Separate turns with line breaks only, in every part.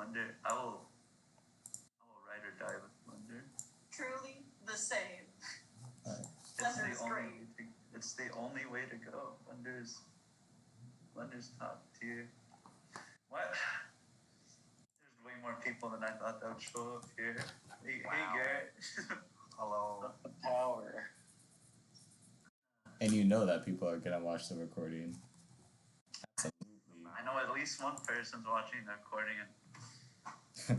Wonder. I will ride or die with Wonder.
Truly the same.
It's the only way to go. Wonder's top tier. What? There's way more people than I thought that would show up here. Hey, wow. Hey Garrett.
Hello.
Power.
And you know that people are gonna watch the recording. Absolutely.
I know at least one person's watching the recording.
I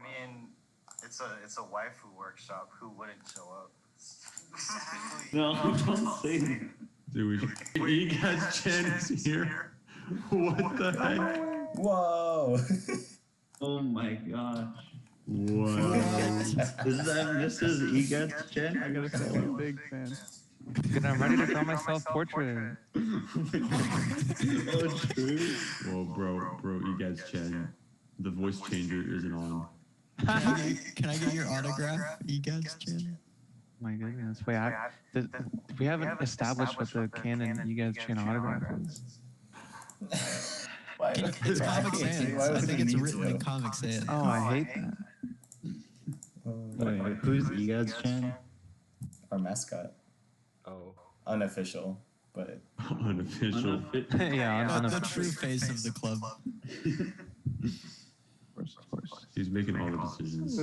mean, it's a waifu workshop. Who wouldn't show up? Exactly.
No, don't say it.
Dude, EGaDS Chen's here. What the heck?
Whoa!
Oh my gosh.
Whoa.
This is EGaDS Chen?
I gotta say, I'm a big fan. Dude, I'm ready to draw myself portrait.
Oh, true.
Whoa, bro, EGaDS Chen. The voice changer isn't on.
Can I get your autograph, EGaDS Chen?
My goodness. Wait, we haven't established what the canon EGaDS Chen autograph is.
It's Comic Sans. I think it's written in Comic Sans.
Oh, I hate that.
Wait, who's EGaDS Chen?
Our mascot.
Oh.
Unofficial, but...
Unofficial.
Yeah,
the true face of the club.
Of course.
He's making all the decisions.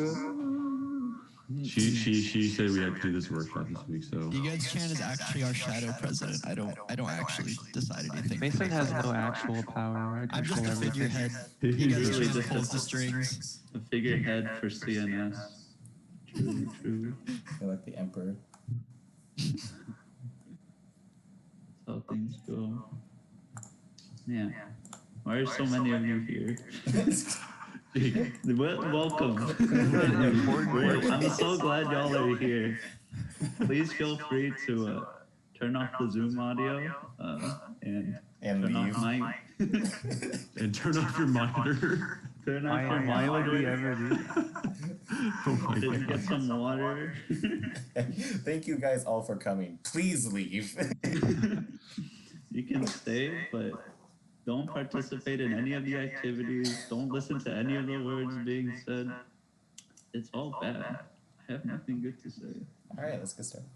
She said we had to do this workshop this week, so...
EGaDS Chen is actually our shadow president. I don't actually decide anything.
Mason has no actual power.
I'm just a figurehead.
He's
EGaDS Chen pulls the strings.
A figurehead for CNS. True.
You're like the emperor.
That's how things go. Yeah. Why are so many of you here? Welcome. I'm so glad y'all are here. Please feel free to turn off the Zoom audio and turn
leave.
off mic.
And turn off your monitor.
Turn off your
Why would we
monitor.
ever do that?
Oh my
Didn't get some water.
Thank you guys all for coming. Please leave.
You can stay, but don't participate in any of the activities. Don't listen to any of the words being said. It's all bad. I have nothing good to say.
All right, let's get started.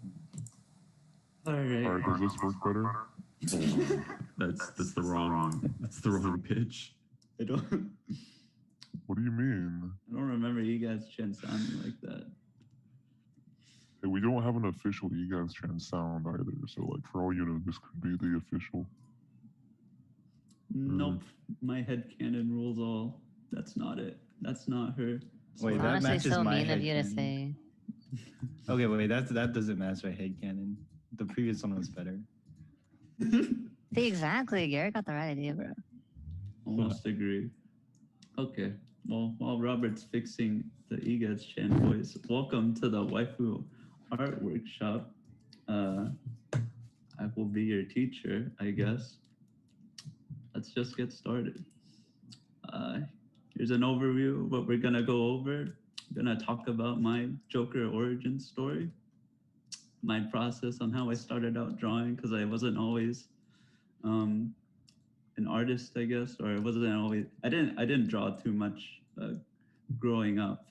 All right.
Does this work better?
That's the wrong pitch.
I don't
What do you mean?
remember EGaDS Chen sounding like that.
Hey, we don't have an official EGaDS Chen sound either, so like for all you know, this could be the official.
Nope. My headcanon rules all. That's not it. That's not her.
Wait, that
Honestly,
matches
so
my
mean of you to
headcanon.
say.
Okay, wait, that doesn't match my headcanon. The previous one was better.
See, exactly. Garrett got the right idea, bro.
Almost agree. Okay. Well, while Robert's fixing the EGaDS Chen voice, welcome to the Waifu Art Workshop. I will be your teacher, I guess. Let's just get started. Here's an overview of what we're gonna go over. I'm gonna talk about my Joker origin story, my process on how I started out drawing, because I wasn't always an artist, I guess, or I didn't draw too much growing up.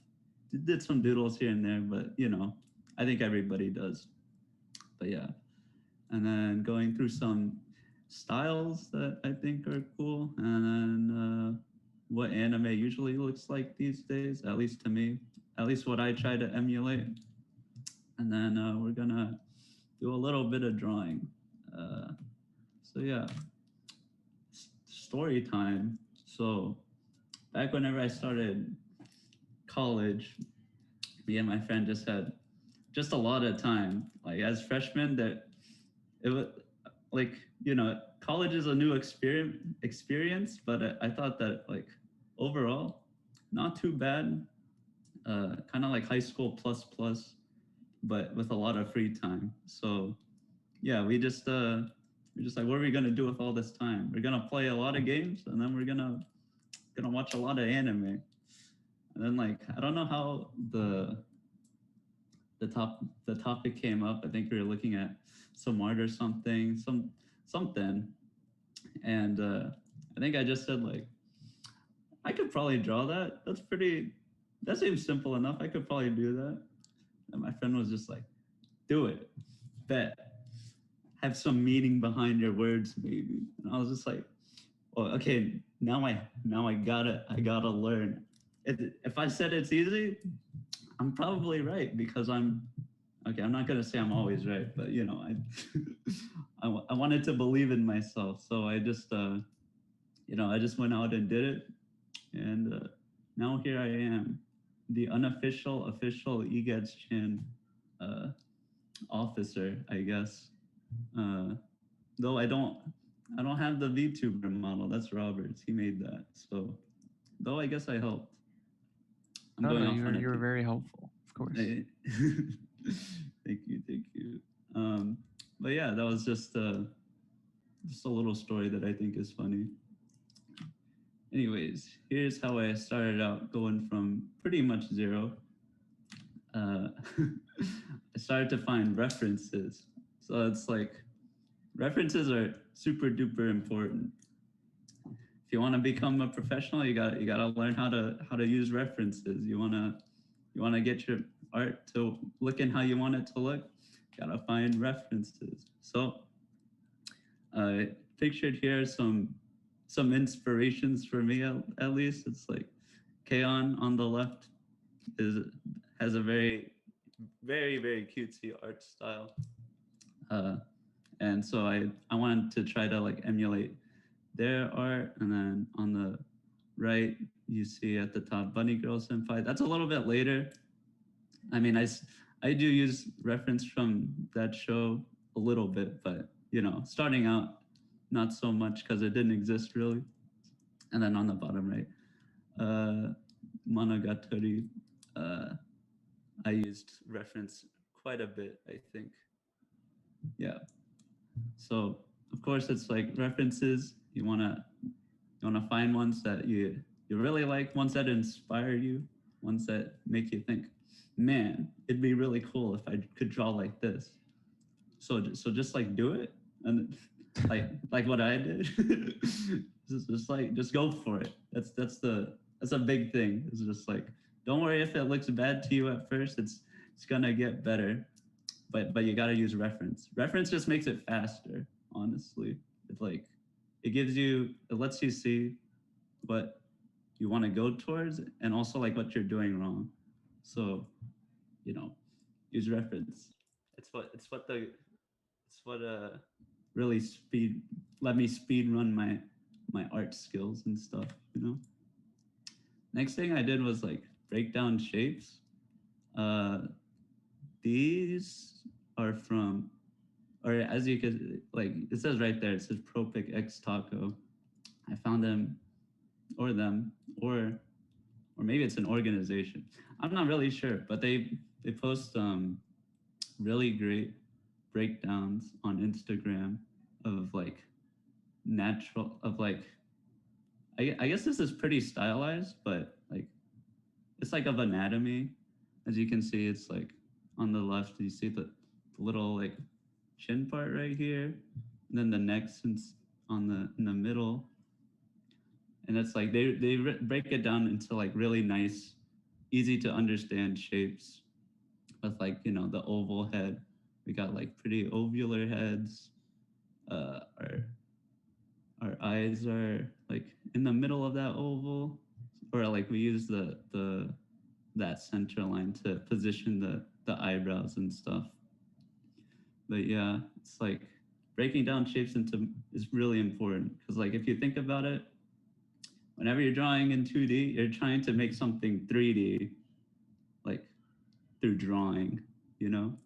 Did some doodles here and there, but you know, I think everybody does. But yeah, and then going through some styles that I think are cool, and then what anime usually looks like these days, at least to me, at least what I try to emulate. And then we're gonna do a little bit of drawing. So yeah, story time. So back whenever I started college, me and my friend just had just a lot of time. Like as freshmen, that it was like, you know, college is a new experience, but I thought that like overall, not too bad. Kind of like high school plus, but with a lot of free time. So yeah, we just like, what are we gonna do with all this time? We're gonna play a lot of games, and then we're gonna watch a lot of anime. And then like, I don't know how the topic came up. I think we were looking at some art or something. And I think I just said like, I could probably draw that. That seems simple enough. I could probably do that. And my friend was just like, do it. Bet. Have some meaning behind your words, maybe. And I was just like, well, okay, now I gotta learn. If I said it's easy, I'm probably right because I'm not gonna say I'm always right, but you know, I wanted to believe in myself, so I just I just went out and did it, and now here I am, the unofficial official EGaDS Chan officer, I guess. Though I don't have the VTuber model. That's Robert's. He made that. So, though I guess I helped.
No, you were very helpful, of course.
Thank you. But yeah, that was just a little story that I think is funny. Anyways, here's how I started out, going from pretty much zero. I started to find references. So it's like, references are super duper important. If you want to become a professional, you gotta learn how to use references. You wanna get your art to looking how you want it to look, gotta find references. So I pictured here some inspirations for me, at least. It's like Kaon on the left has a very, very, very cutesy art style. And so I wanted to try to like emulate their art. And then on the right, you see at the top, Bunny Girl Senpai. That's a little bit later. I mean, I do use reference from that show a little bit, but you know, starting out, not so much because it didn't exist really. And then on the bottom right, Monogatari, I used reference quite a bit, I think. Yeah. So of course it's like references. You wanna find ones that you really like, ones that inspire you, ones that make you think, man, it'd be really cool if I could draw like this. So just like do it, and like what I did. just go for it. That's a big thing. It's just like, don't worry if it looks bad to you at first. It's gonna get better. But you gotta use reference. Reference just makes it faster, honestly. It lets you see what you want to go towards and also like what you're doing wrong. So, you know, use reference. It's what really let me speed run my art skills and stuff, you know. Next thing I did was like break down shapes. These are from, or as you could, like, it says right there, it says Propic X Taco. I found them, or maybe it's an organization. I'm not really sure, but they post really great breakdowns on Instagram of like I guess this is pretty stylized, but like it's like of anatomy. As you can see, it's like on the left, you see the little like chin part right here, and then the neck's in the middle, and it's like they break it down into like really nice, easy to understand shapes with like, you know, the oval head. We got like pretty ovular heads. Our eyes are like in the middle of that oval, or like we use that center line to position the eyebrows and stuff. But yeah, it's like breaking down shapes is really important, because like if you think about it, whenever you're drawing in 2D, you're trying to make something 3D, like through drawing, you know?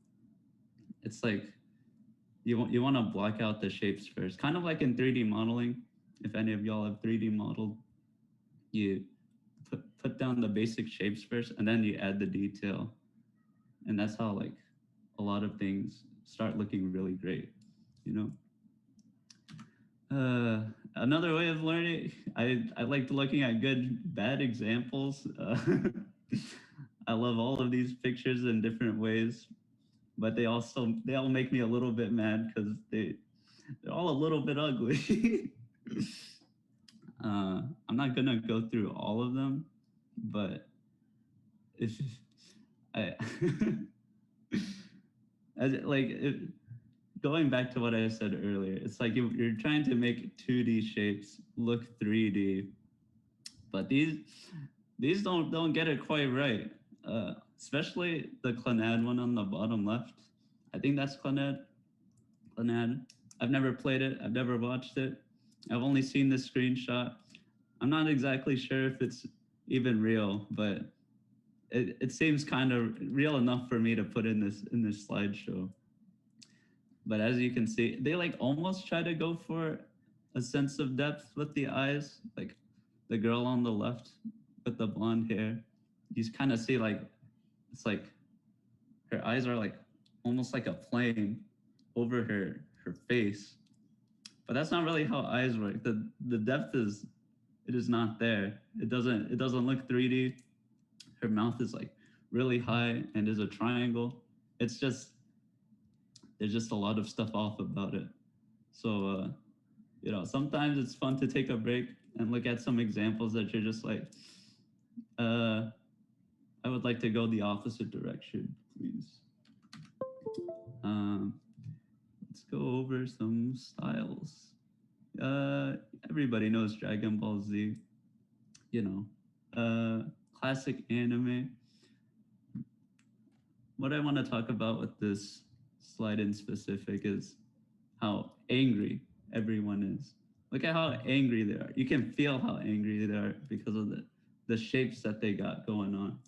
It's like you want to block out the shapes first, kind of like in 3D modeling. If any of y'all have 3D modeled, you put down the basic shapes first, and then you add the detail, and that's how like a lot of things start looking really great, you know. Another way of learning, I liked looking at good bad examples. I love all of these pictures in different ways, but they all make me a little bit mad because they're all a little bit ugly. I'm not gonna go through all of them, but if I like going back to what I said earlier, it's like you're trying to make 2D shapes look 3D, but these don't get it quite right. Especially the Clannad one on the bottom left. I think that's Clannad. I've never played it. I've never watched it. I've only seen the screenshot. I'm not exactly sure if it's even real, but it seems kind of real enough for me to put in this slideshow. But as you can see, they like almost try to go for a sense of depth with the eyes. Like the girl on the left with the blonde hair, you kind of see like it's like her eyes are like almost like a plane over her face. But that's not really how eyes work. The depth is not there. It doesn't look 3D. Her mouth is like really high and is a triangle. It's just there's just a lot of stuff off about it. So you know, sometimes it's fun to take a break and look at some examples that you're just like, I would like to go the opposite direction, please. Let's go over some styles. Everybody knows Dragon Ball Z. You know, classic anime. What I want to talk about with this slide in specific is how angry everyone is. Look at how angry they are. You can feel how angry they are because of the shapes that they got going on.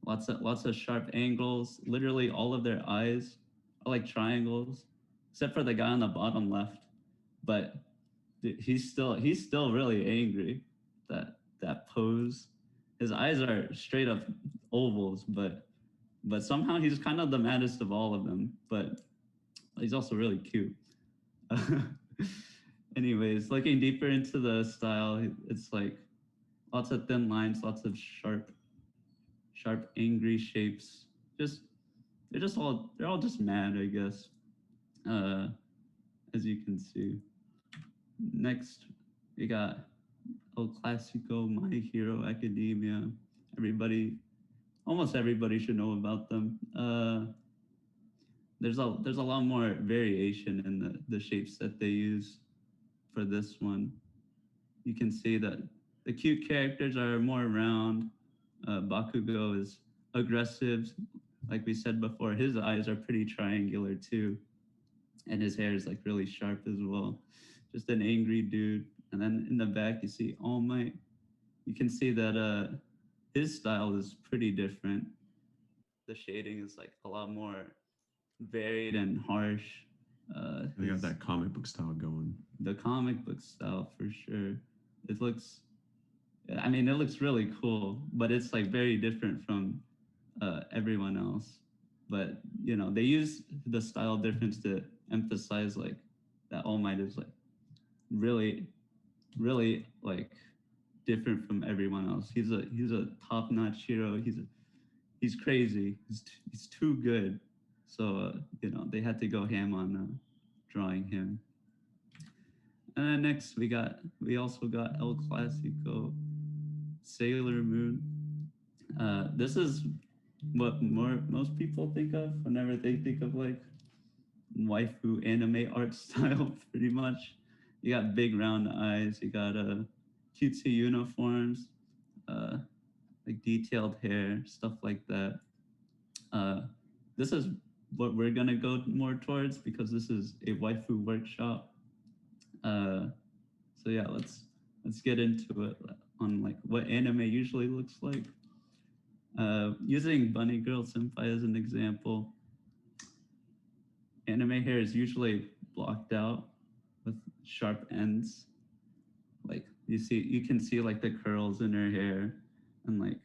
Lots of sharp angles. Literally all of their eyes are like triangles, except for the guy on the bottom left. But he's still really angry. That pose. His eyes are straight up ovals, but somehow he's kind of the maddest of all of them. But he's also really cute. Anyways, looking deeper into the style, it's like lots of thin lines, lots of sharp, angry shapes. They're all just mad, I guess. As you can see. Next, we got El Clasico, My Hero Academia. Almost everybody should know about them. There's a lot more variation in the shapes that they use for this one. You can see that the cute characters are more round. Bakugo is aggressive. Like we said before, his eyes are pretty triangular too. And his hair is like really sharp as well. Just an angry dude. And then in the back, you see All Might. You can see that his style is pretty different. The shading is like a lot more varied and harsh.
They got that comic book style going.
The comic book style for sure. It looks really cool, but it's like very different from everyone else. But you know, they use the style difference to emphasize like that All Might is like really like different from everyone else. He's a top-notch hero. He's crazy. He's too good. So you know, they had to go ham on drawing him. And then next we also got El Clasico, Sailor Moon. This is what most people think of whenever they think of like waifu anime art style, pretty much. You got big round eyes, you got cutesy uniforms, like detailed hair, stuff like that. This is what we're gonna go more towards because this is a waifu workshop. So yeah, let's get into it on like what anime usually looks like. Using Bunny Girl Senpai as an example, anime hair is usually blocked out with sharp ends. Like you can see like the curls in her hair and like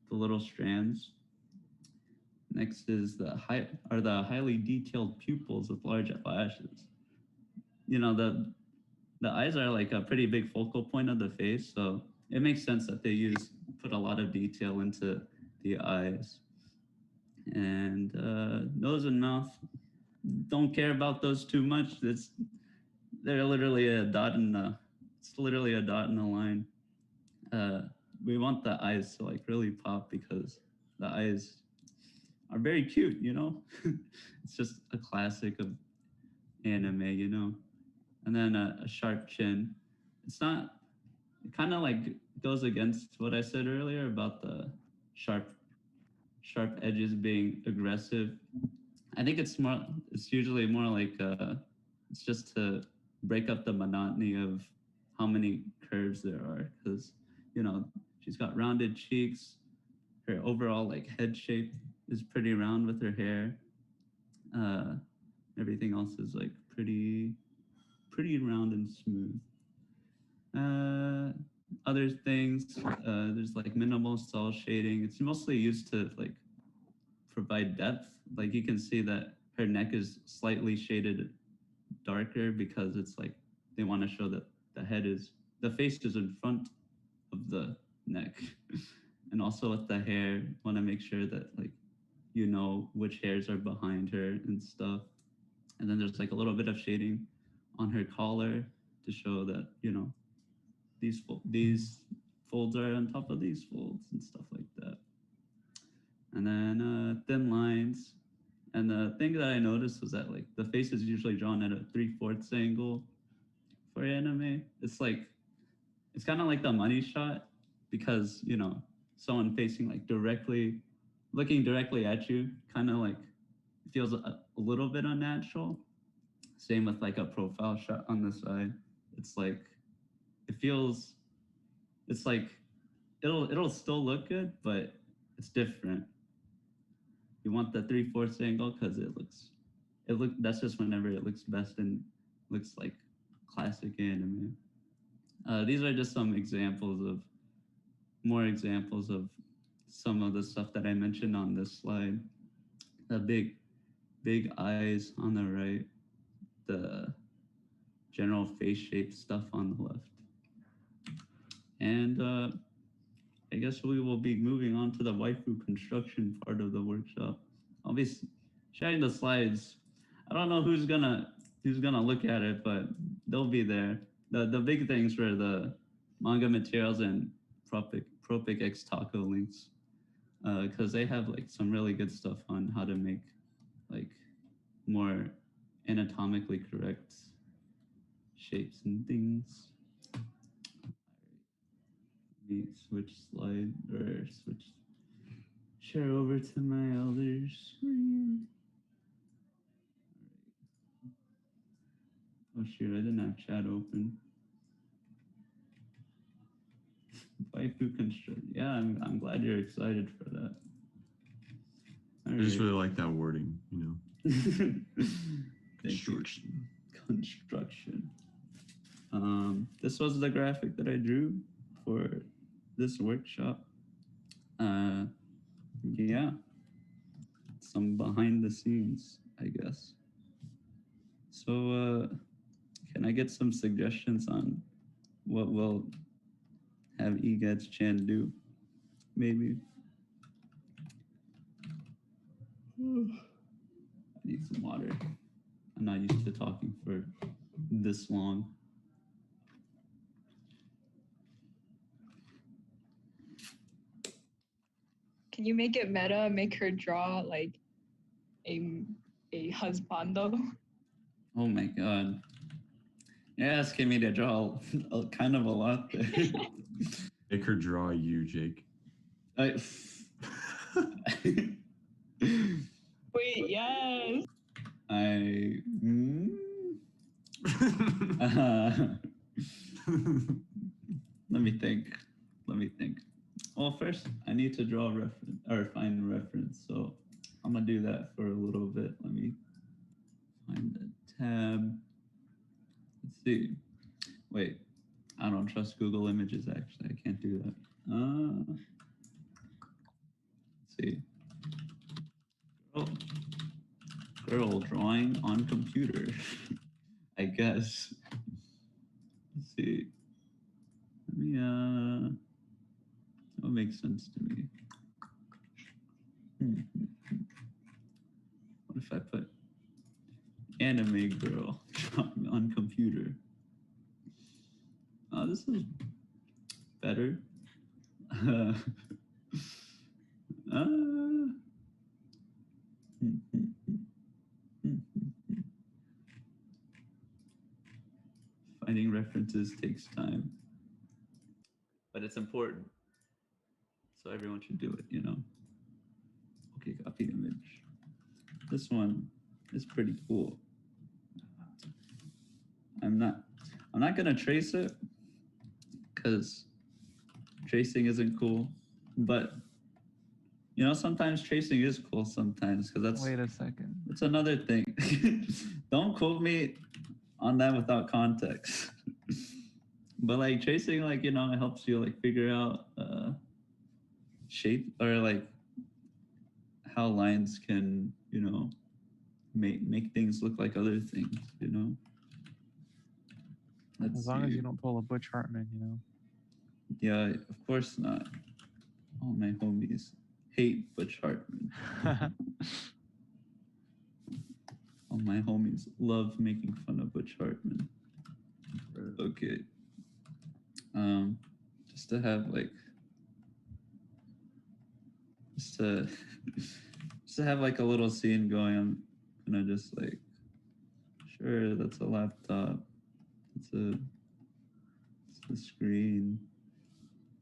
the little strands. Next is the highly detailed pupils with large lashes. You know, the eyes are like a pretty big focal point of the face, so it makes sense that they put a lot of detail into the eyes. And nose and mouth, don't care about those too much. They're literally a dot in It's literally a dot in a line. We want the eyes to like really pop because the eyes are very cute, you know? It's just a classic of anime, you know? And then a sharp chin. It's not, it kind of like goes against what I said earlier about the sharp edges being aggressive. I think it's usually more like, it's just to break up the monotony of how many curves there are. Because, you know, she's got rounded cheeks. Her overall like head shape is pretty round with her hair. Everything else is like pretty round and smooth. Other things, there's like minimal cell shading. It's mostly used to like provide depth. Like you can see that her neck is slightly shaded darker because it's like they want to show that the face is in front of the neck. And also with the hair, want to make sure that like you know which hairs are behind her and stuff. And then there's like a little bit of shading on her collar to show that, you know, these folds are on top of these folds and stuff like that. And then thin lines. And the thing that I noticed was that like the face is usually drawn at a 3/4 angle for anime. It's kind of like the money shot because, you know, someone facing like looking directly at you kind of like feels a little bit unnatural. Same with like a profile shot on the side. It's like, it's like, it'll still look good, but it's different. You want the 3/4 angle because that's just whenever it looks best and looks like classic anime. These are just some more examples of some of the stuff that I mentioned on this slide. The big eyes on the right, the general face shape stuff on the left. And I guess we will be moving on to the waifu construction part of the workshop. I'll be sharing the slides. I don't know who's gonna look at it, but they'll be there. The big things were the manga materials and Propic X Taco links, because they have like some really good stuff on how to make like more anatomically correct shapes and things. Let me share over to my other screen. Oh shoot, I didn't have chat open. Waifu construct. Yeah, I'm glad you're excited for that.
I just really like that wording, you know.
Construction. This was the graphic that I drew for this workshop. Yeah, some behind the scenes, I guess. So, can I get some suggestions on what we'll have EGaDS Chan do? Maybe. I need some water. I'm not used to talking for this long.
Can you make it meta? Make her draw like a husbando?
Oh my god. You're asking me to draw kind of a lot there.
Make her draw you, Jake.
Wait, yes.
Let me think. Well, first I need to draw a reference or find a reference. So I'm gonna do that for a little bit. Let me find the tab. Let's see. Wait, I don't trust Google Images actually. I can't do that. Let's see. Girl drawing on computer. I guess. Let's see. Let me that would make sense to me. What if I put anime girl drawing on computer? this is better. Finding references takes time, but it's important. So everyone should do it, you know. Okay, copy image. This one is pretty cool. I'm not gonna trace it because tracing isn't cool, but you know, sometimes tracing is cool sometimes because that's
Wait a second.
that's another thing. Don't quote me on that without context. But like tracing, like, you know, it helps you like figure out shape or like how lines can, you know, make things look like other things, you know.
As long as you don't pull a Butch Hartman, you know.
Yeah, of course not. All my homies hate Butch Hartman. All my homies love making fun of Butch Hartman. Okay. Just to have like, just to have like a little scene going. I'm gonna just like, sure, that's a laptop. It's a screen.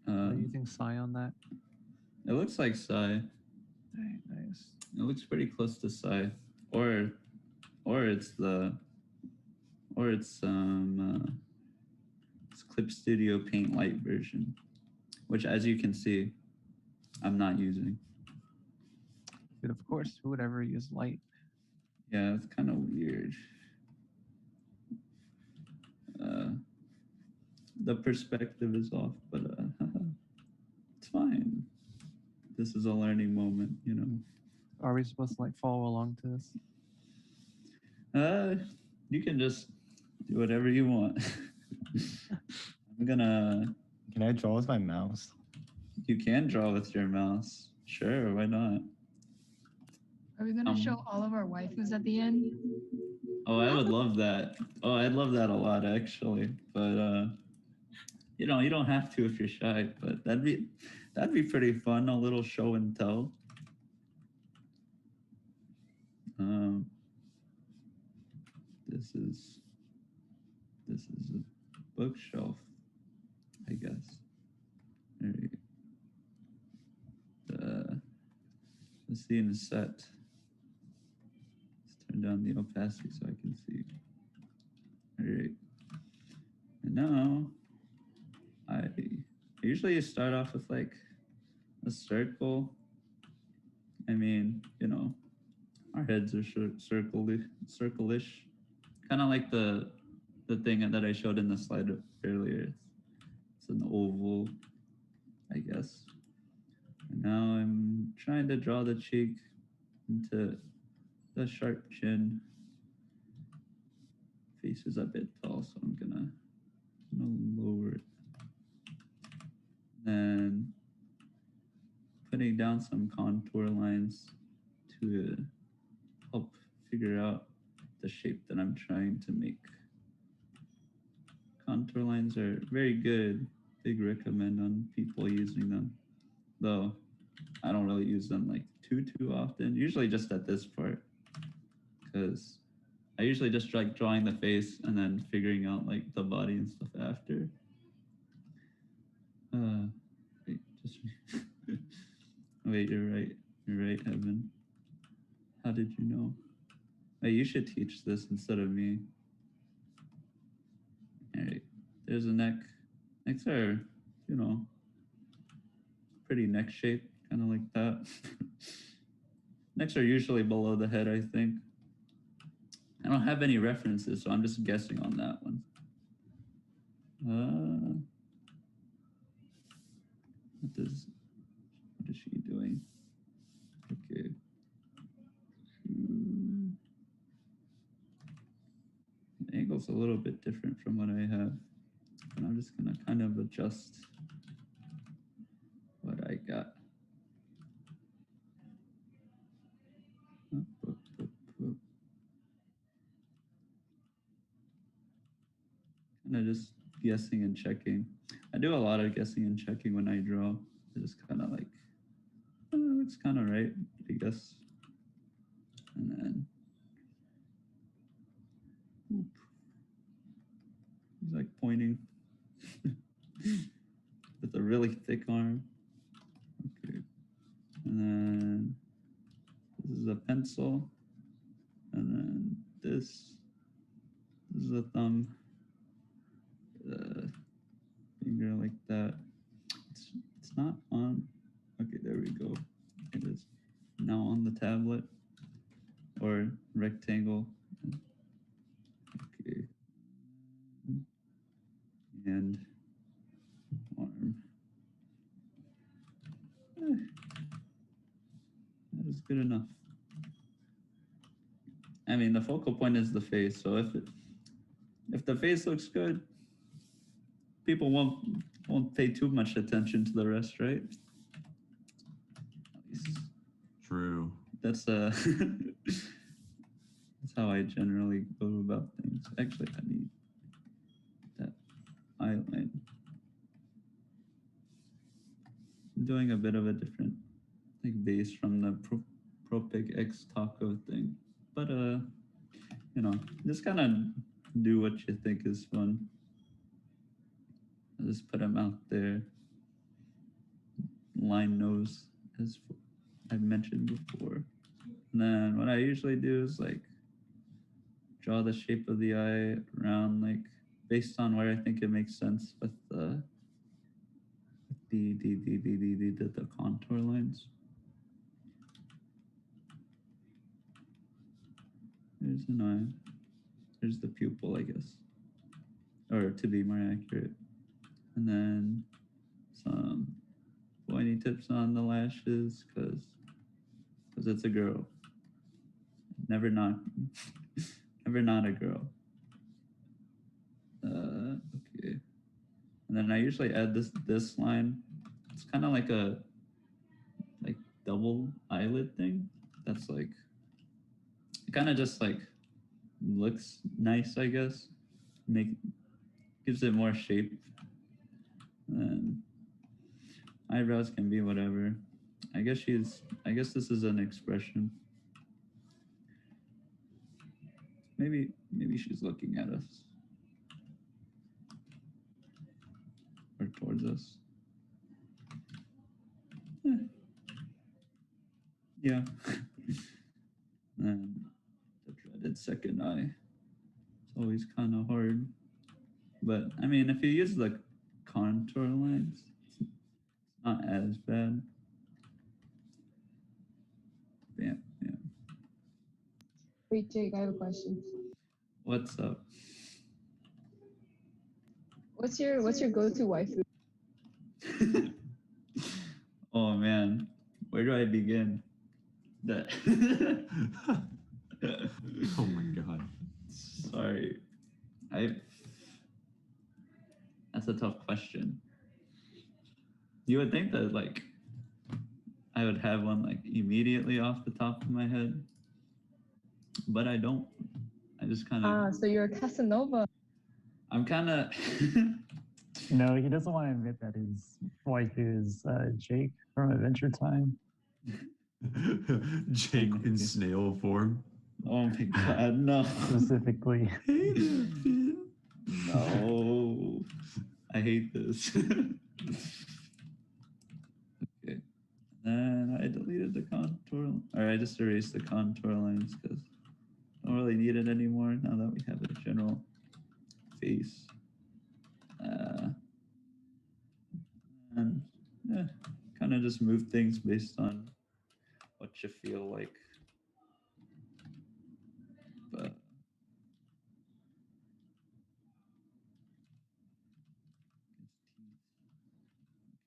Are you using Psy on that?
It looks like Psy.
Dang, nice.
It looks pretty close to Psy, or it's it's Clip Studio Paint Light version, which, as you can see, I'm not using.
But of course, who would ever use light?
Yeah, it's kind of weird. The perspective is off, but it's fine. This is a learning moment, you know.
Are we supposed to like follow along to this?
You can just do whatever you want. I'm gonna.
Can I draw with my mouse?
You can draw with your mouse. Sure, why not?
Are we gonna show all of our waifus at the end?
Oh, I would love that. Oh, I'd love that a lot, actually. But you know, you don't have to if you're shy. But that'd be pretty fun. A little show and tell. This is a bookshelf, I guess. There you go. The scene is set. Let's turn down the opacity so I can see. All right. And now, I usually start off with like a circle. I mean, you know, our heads are circle-ish. Kind of like the thing that I showed in the slide earlier. It's an oval, I guess. And now I'm trying to draw the cheek into the sharp chin. Face is a bit tall, so I'm gonna lower it. Then putting down some contour lines to help figure out the shape that I'm trying to make. Contour lines are very good. Big recommend on people using them. Though I don't really use them like too often. Usually just at this part. Because I usually just like drawing the face and then figuring out like the body and stuff after. Wait, just wait, you're right. You're right, Evan. How did you know? Hey, you should teach this instead of me. All right, there's a neck. Necks are, you know, pretty neck shape, kind of like that. Necks are usually below the head, I think. I don't have any references, so I'm just guessing on that one. What is she doing? Okay. The angle's a little bit different from what I have, but I'm just gonna kind of adjust what I got. And I just guessing and checking. I do a lot of guessing and checking when I draw. I just kind of like, oh, looks kind of right, I guess. And then, whoop. He's like pointing with a really thick arm. Okay. And then this is a pencil. And then this is a thumb. Finger like that. It's not on. Okay, there we go. It is now on the tablet or rectangle. Okay. And arm. That is good enough. I mean, the focal point is the face, so if the face looks good, people won't pay too much attention to the rest, right?
True.
That's that's how I generally go about things. Actually, I need that eyeline. I'm doing a bit of a different base from the Propig X Taco thing, but you know, just kind of do what you think is fun. I'll just put them out there. Line nose, as I've mentioned before. And then what I usually do is like draw the shape of the eye around, like based on where I think it makes sense with the contour lines. There's an eye. There's the pupil, I guess, or to be more accurate. And then some pointy tips on the lashes, because it's a girl. Never not, never not a girl. Okay. And then I usually add this line. It's kind of like a double eyelid thing. That's like, it kind of just like looks nice, I guess. Gives it more shape. And eyebrows can be whatever. I guess this is an expression. Maybe she's looking at us. Or towards us. Yeah. And the dreaded second eye. It's always kind of hard. But I mean, if you use the contour lines, it's not as bad. Yeah.
Wait, Jake, I have a question.
What's up?
What's your go-to waifu?
Oh man, where do I begin? That.
Oh my god.
Sorry. That's a tough question. You would think that like I would have one like immediately off the top of my head, but I don't. I just kind of.
So you're a Casanova.
I'm kind of.
No, he doesn't want to admit that his wife is Jake from Adventure Time.
Jake in snail form.
Oh my god, no.
Specifically.
No. I hate this. Okay. And I deleted the contour, or I just erased the contour lines because I don't really need it anymore now that we have a general face. And yeah, kind of just move things based on what you feel like. But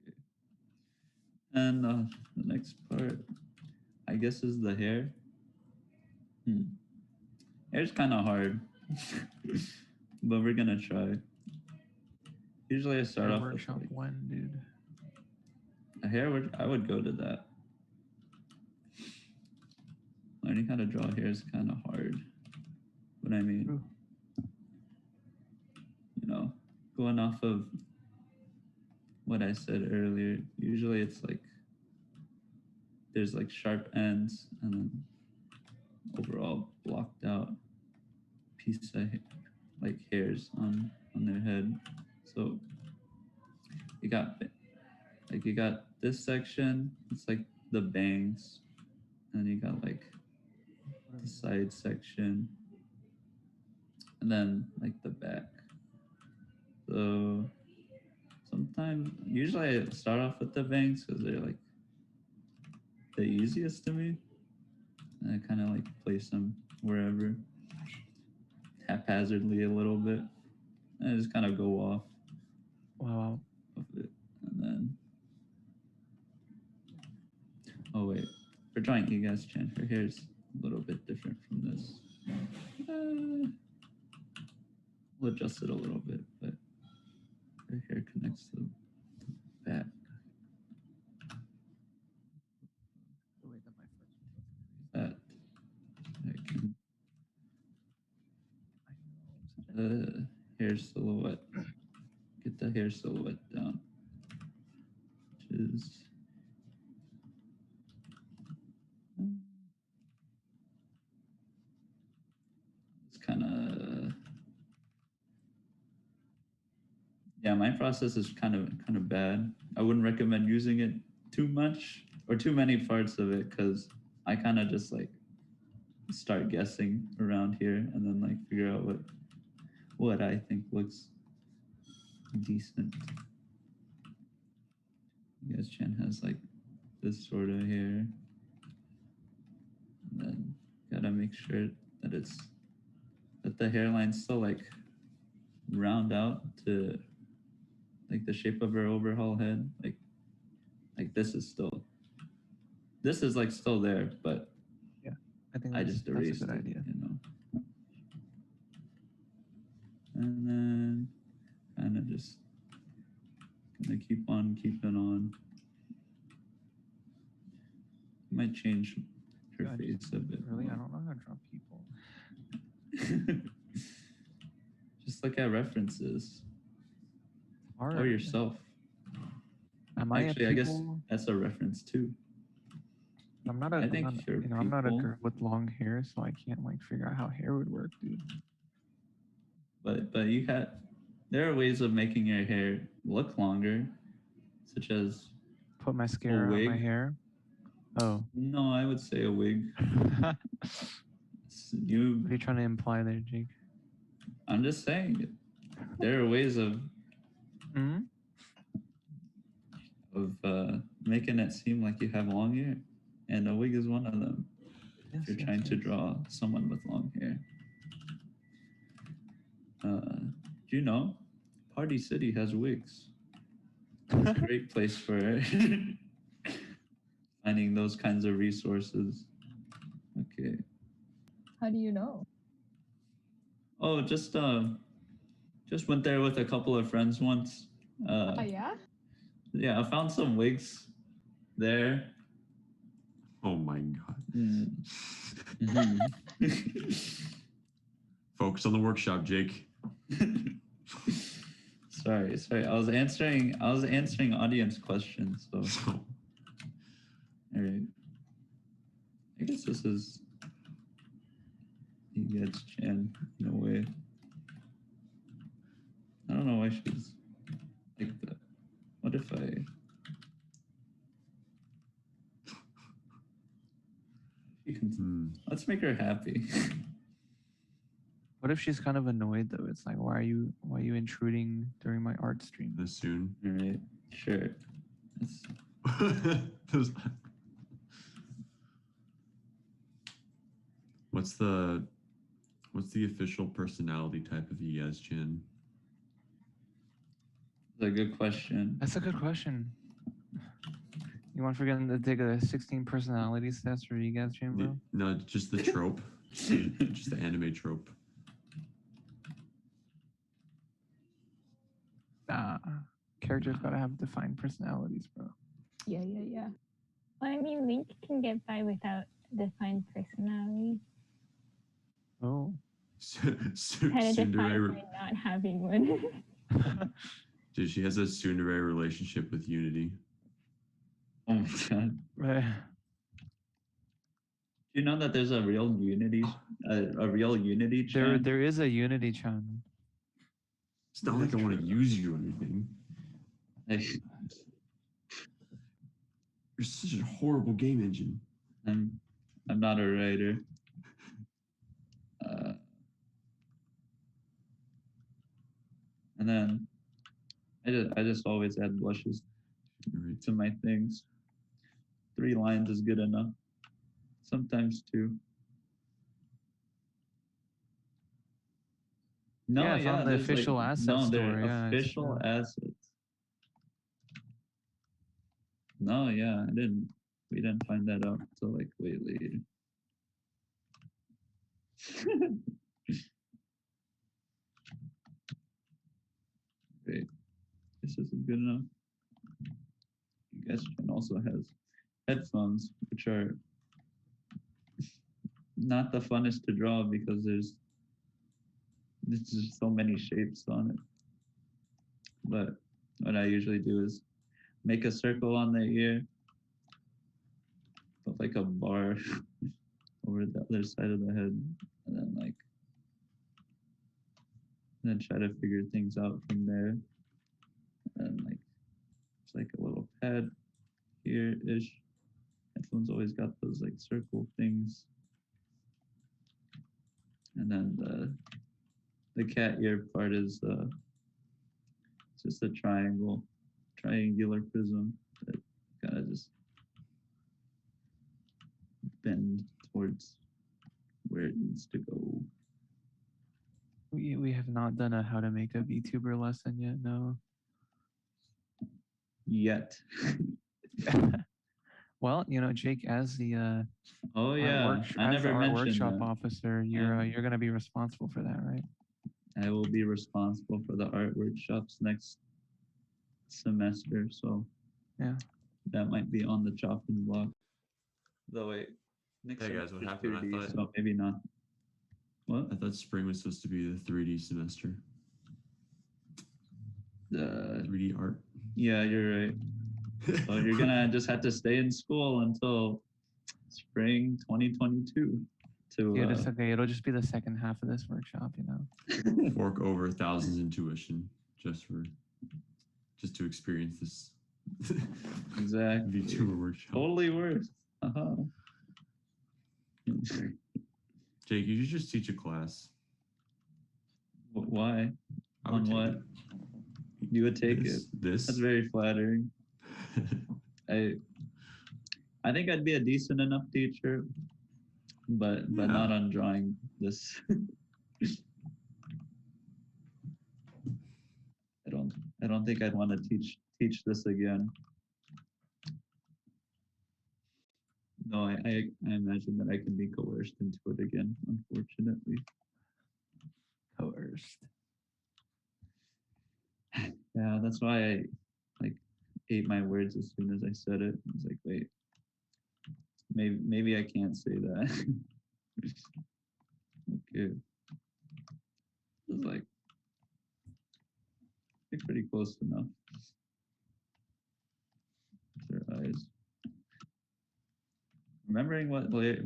okay. And the next part, I guess, is the hair. Hair's kind of hard, but we're gonna try. Usually I start off
workshop
with
one, dude.
a hair. I would go to that. Learning how to draw hair is kind of hard, but I mean, you know, going off of what I said earlier, usually it's like there's like sharp ends and then overall blocked out piece of like hairs on their head. So you got this section, it's like the bangs, and you got like the side section, and then like the back. So sometimes, usually I start off with the bangs because they're like the easiest to me. And I kind of like place them wherever, haphazardly a little bit, and I just kind of go off.
Wow.
Of it, and then oh wait, for drawing EGaDS Chan, her hair's a little bit different from this. We'll adjust it a little bit, but her hair connects to the back. That I can hair silhouette. Get the hair silhouette down, which is it's kind of, yeah, my process is kind of bad. I wouldn't recommend using it too much or too many parts of it, because I kind of just like start guessing around here and then like figure out what I think looks decent. EGaDS Chan has like this sort of hair, and then gotta make sure that the hairline's still like round out to like the shape of her overall head. Like this is like still there, but
yeah, I think
I just erased
that's a good
it,
idea.
you know. And then kind of just gonna keep on keeping on. Might change her face a bit.
Really,
more.
I don't know how to draw people.
Just look at references.
Hard.
Or yourself.
Am I
Actually,
a
I guess
people?
that's a reference too.
I'm not a.
I think
I'm not a girl with long hair, so I can't like figure out how hair would work, dude.
But there are ways of making your hair look longer, such as
put mascara on my hair. Oh.
No, I would say a wig.
What are you trying to imply there, Jake?
I'm just saying, there are ways of making it seem like you have long hair, and a wig is one of them. If you're trying to draw someone with long hair. Do you know, Party City has wigs? It's a great place for finding those kinds of resources. Okay.
How do you know?
Oh, just went there with a couple of friends once.
Yeah?
Yeah, I found some wigs there.
Oh my god.
Mm-hmm.
Focus on the workshop, Jake.
Sorry. I was answering audience questions, so. All right. I guess this is EGaDS Chan in a way. I don't know why she's like that. What if let's make her happy.
What if she's kind of annoyed though? It's like, why are you intruding during my art stream?
This soon.
All right, sure.
What's the official personality type of EGaDS Chan?
That's a good question.
That's a good question. You want to forget to take a 16 personalities test for EGaDS Chan, bro?
No, just the trope. Just the anime trope.
Nah, characters gotta have defined personalities, bro.
Yeah.
Well, I mean, Link can get by without defined personality.
Oh.
Kind of defined by not having one.
Dude, she has a soon-to-be relationship with Unity.
Oh my god.
Right.
Do you know that there's a real Unity, a real Unity channel?
There is a Unity channel.
It's not like I want to use you or anything. You're such a horrible game engine.
I'm not a writer. And then I just always add blushes to my things. 3 lines is good enough. Sometimes 2. No,
Yeah, it's on the
there's
official assets
no,
store.
they're
Yeah, it's-
official assets. No, yeah, we didn't find that out until like way later. Great. This isn't good enough. EGaDS also has headphones, which are not the funnest to draw because there's just so many shapes on it. But what I usually do is make a circle on the ear, put like a bar over the other side of the head, and then try to figure things out from there. And like it's like a little pad here-ish. Headphones always got those like circle things. And then the cat ear part is just a triangular prism that kind of just bend towards where it needs to go.
We have not done a how to make a VTuber lesson yet. No.
Yet.
Well, you know, Jake, as the
oh yeah, I never
art
mentioned
workshop
that.
officer, you're gonna be responsible for that, right?
I will be responsible for the art workshops next semester, so
yeah,
that might be on the chopping block. Though wait, next
Hey guys, what
semester's
happened?
2D, so maybe not. What?
I thought spring was supposed to be the 3D semester. 3D art.
Yeah, you're right. So you're gonna just have to stay in school until spring 2022 to
yeah, it's okay. It'll just be the second half of this workshop, you know.
Fork over thousands in tuition just to experience this.
Exactly.
VTuber workshop.
Totally worth.
Jake, you should just teach a class.
Why?
I would
On
take
what?
it.
You would take
This-
it.
this?
That's very flattering. I think I'd be a decent enough teacher, but not on drawing this. I don't think I'd want to teach this again. No, I imagine that I can be coerced into it again, unfortunately.
Coerced.
Yeah, that's why I like ate my words as soon as I said it. I was like, wait, maybe I can't say that. Okay. It's like pretty close enough. Their eyes. Remembering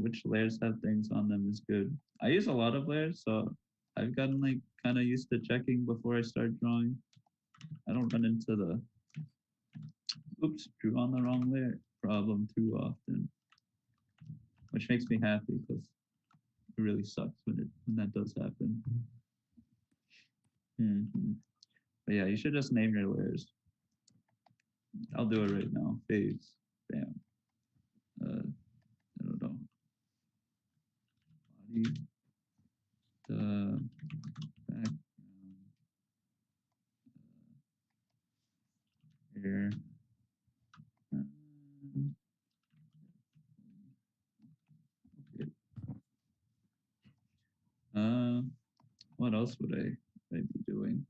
which layers have things on them is good. I use a lot of layers, so I've gotten like kind of used to checking before I start drawing. I don't run into the oops, drew on the wrong layer problem too often, which makes me happy because it really sucks when that does happen. But yeah, you should just name your layers. I'll do it right now. Face, bam. I don't know. Body, the background, hair. Okay. What else would I be doing?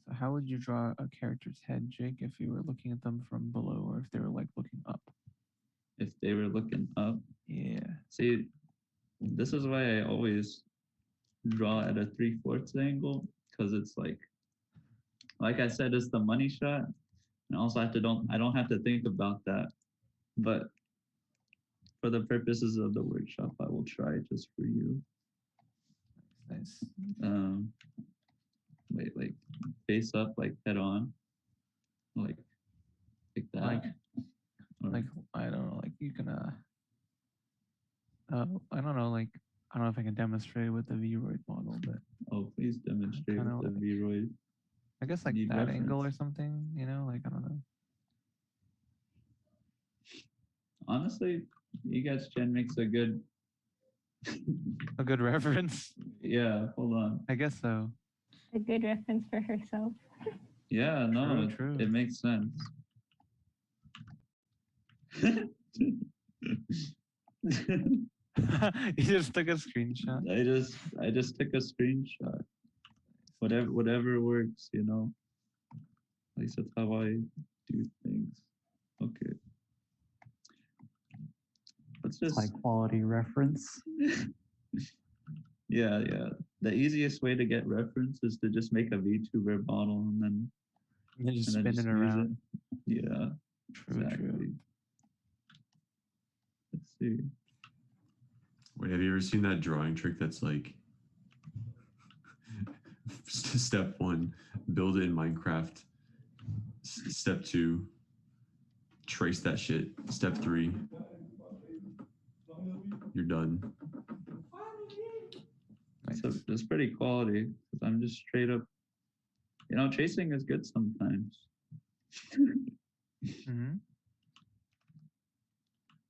So how would you draw a character's head, Jake, if you were looking at them from below or if they were like looking up?
If they were looking up?
Yeah.
See, this is why I always draw at a 3/4 angle because it's like I said, it's the money shot. And also I don't have to think about that. But for the purposes of the workshop, I will try just for you.
Nice.
Wait, like face up, like head on, like that.
Like I don't know, like you can I don't know, like I don't know if I can demonstrate with the V-Roid model, but
oh, please demonstrate with the V-Roid.
I guess like that
reference.
angle or something, you know, like I don't know.
Honestly, EGaDS Gen makes a good
reference.
Yeah, hold on.
I guess so.
A good reference for herself.
Yeah, no,
True.
It makes sense.
You just took a screenshot.
I just took a screenshot. Whatever works, you know. At least that's how I do things. Okay. Let's just
high quality reference.
Yeah. The easiest way to get reference is to just make a VTuber model and then
just spin it around.
Yeah.
True.
Let's see.
Wait, have you ever seen that drawing trick that's like step 1, build it in Minecraft. Step 2, trace that shit. Step 3, you're done.
So it's pretty quality because I'm just straight up, you know, tracing is good sometimes.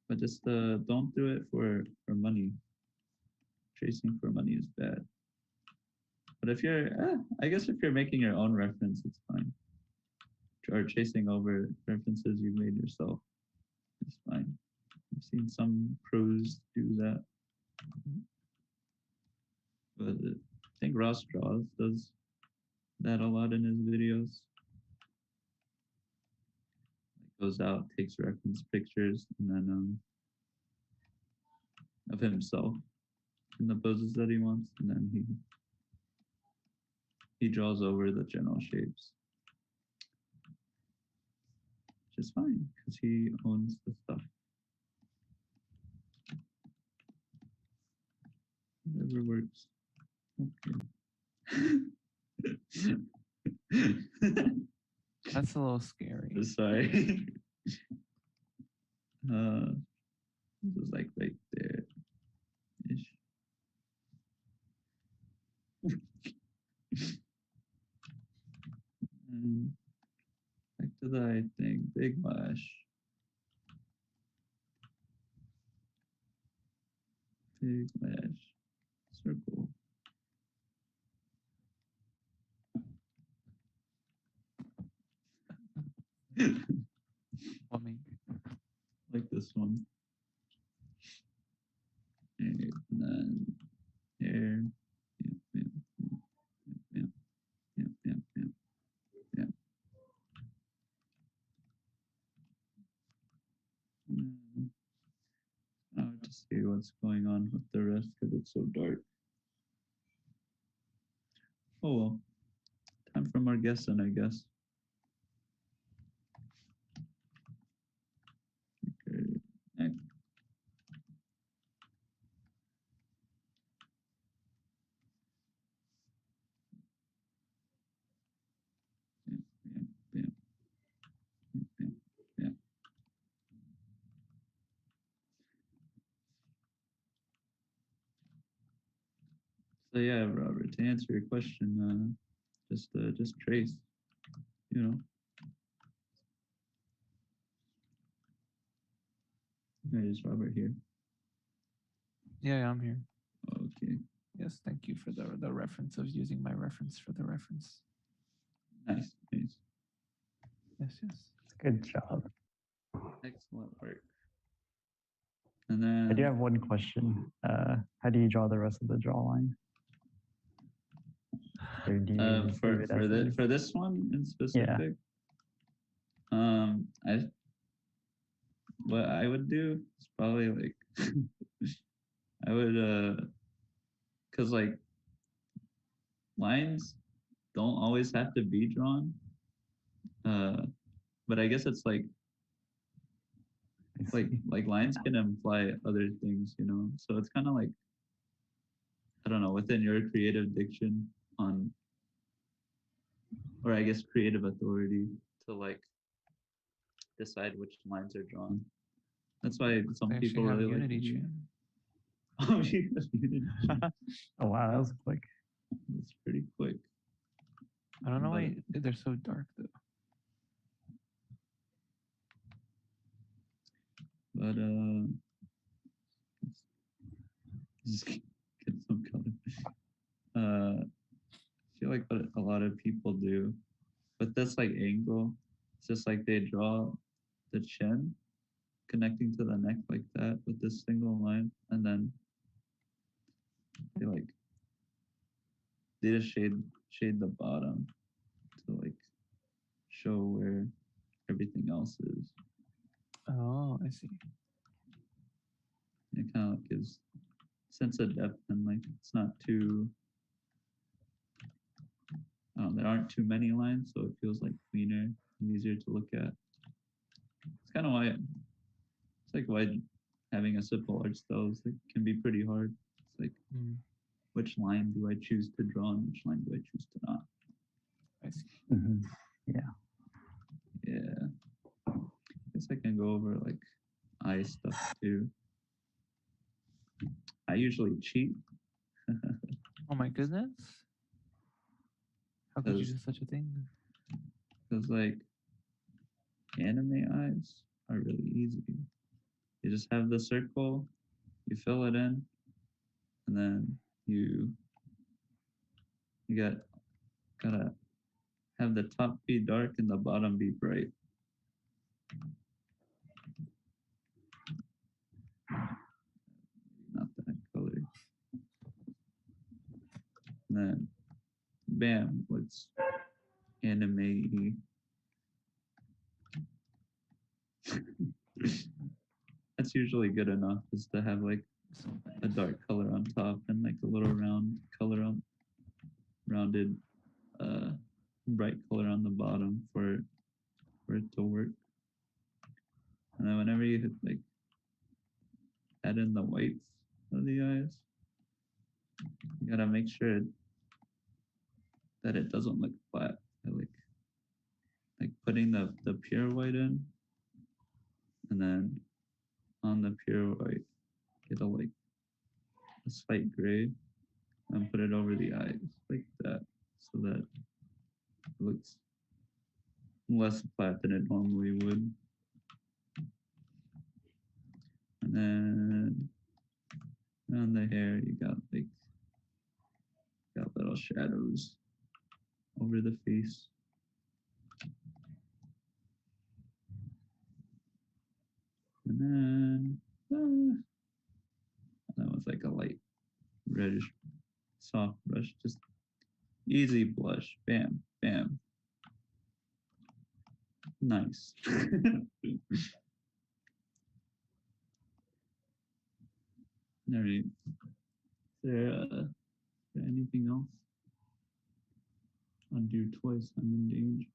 But just don't do it for money. Tracing for money is bad. But if you're, I guess if you're making your own reference, it's fine. Or chasing over references you've made yourself, it's fine. I've seen some pros do that. But I think Ross Draws does that a lot in his videos. Goes out, takes reference pictures, and then of himself in the poses that he wants, and then he draws over the general shapes, which is fine because he owns the stuff. Whatever works. Okay.
That's a little scary.
Sorry. This is like right there. Ish. Back to the eye thing. Big lash. Big lash. Circle. Like this one. And then here. Yeah. I'll just see what's going on with the rest because it's so dark. Oh well. Time for more guessing, I guess. Okay. Next. Yeah. So yeah, Robert, to answer your question, just trace, you know. Is Robert here?
Yeah, I'm here.
Okay.
Yes, thank you for the reference of using my reference for the reference.
Nice.
Yes.
Good job.
Excellent work. And then
I do have one question. How do you draw the rest of the jawline? Or do you just leave it as is?
for this one in specific, what I would do is probably like I would cause like lines don't always have to be drawn. But I guess it's like lines can imply other things, you know. So it's kind of like, I don't know, within your creative diction on, or I guess creative authority to like decide which lines are drawn. That's why some
They
people
actually have
really like
Unity
Unity.
Chan.
Oh, you have Unity.
Oh wow, that was quick.
That's pretty quick.
I don't know
But-
why they're so dark though.
But just get some color. I feel like what a lot of people do, but that's like angle. It's just like they draw the chin connecting to the neck like that with this single line, and then they just shade the bottom to like show where everything else is.
Oh, I see.
It kind of gives sense of depth, and like it's not too. There aren't too many lines, so it feels like cleaner and easier to look at. It's kind of why it's like why having a simple art style is, like, can be pretty hard. It's like which line do I choose to draw and which line do I choose to not?
I see.
Mhm. Yeah.
Yeah. I guess I can go over like eye stuff too. I usually cheat.
Oh my goodness. How could you
Because
do such a thing?
like anime eyes are really easy. You just have the circle, you fill it in, and then you gotta have the top be dark and the bottom be bright. Not that color. And then bam, what's anime-y. That's usually good enough, is to have like a dark color on top and like a little round color on rounded bright color on the bottom for it to work. And then whenever you hit like add in the whites of the eyes, you gotta make sure that it doesn't look flat. I like putting the pure white in, and then on the pure white get a slight gray and put it over the eyes like that, so that it looks less flat than it normally would. And then around the hair you got little shadows over the face. And then that was like a light reddish soft brush, just easy blush. Bam, bam. Nice. All right. Is there anything else? Undo twice, I'm in danger.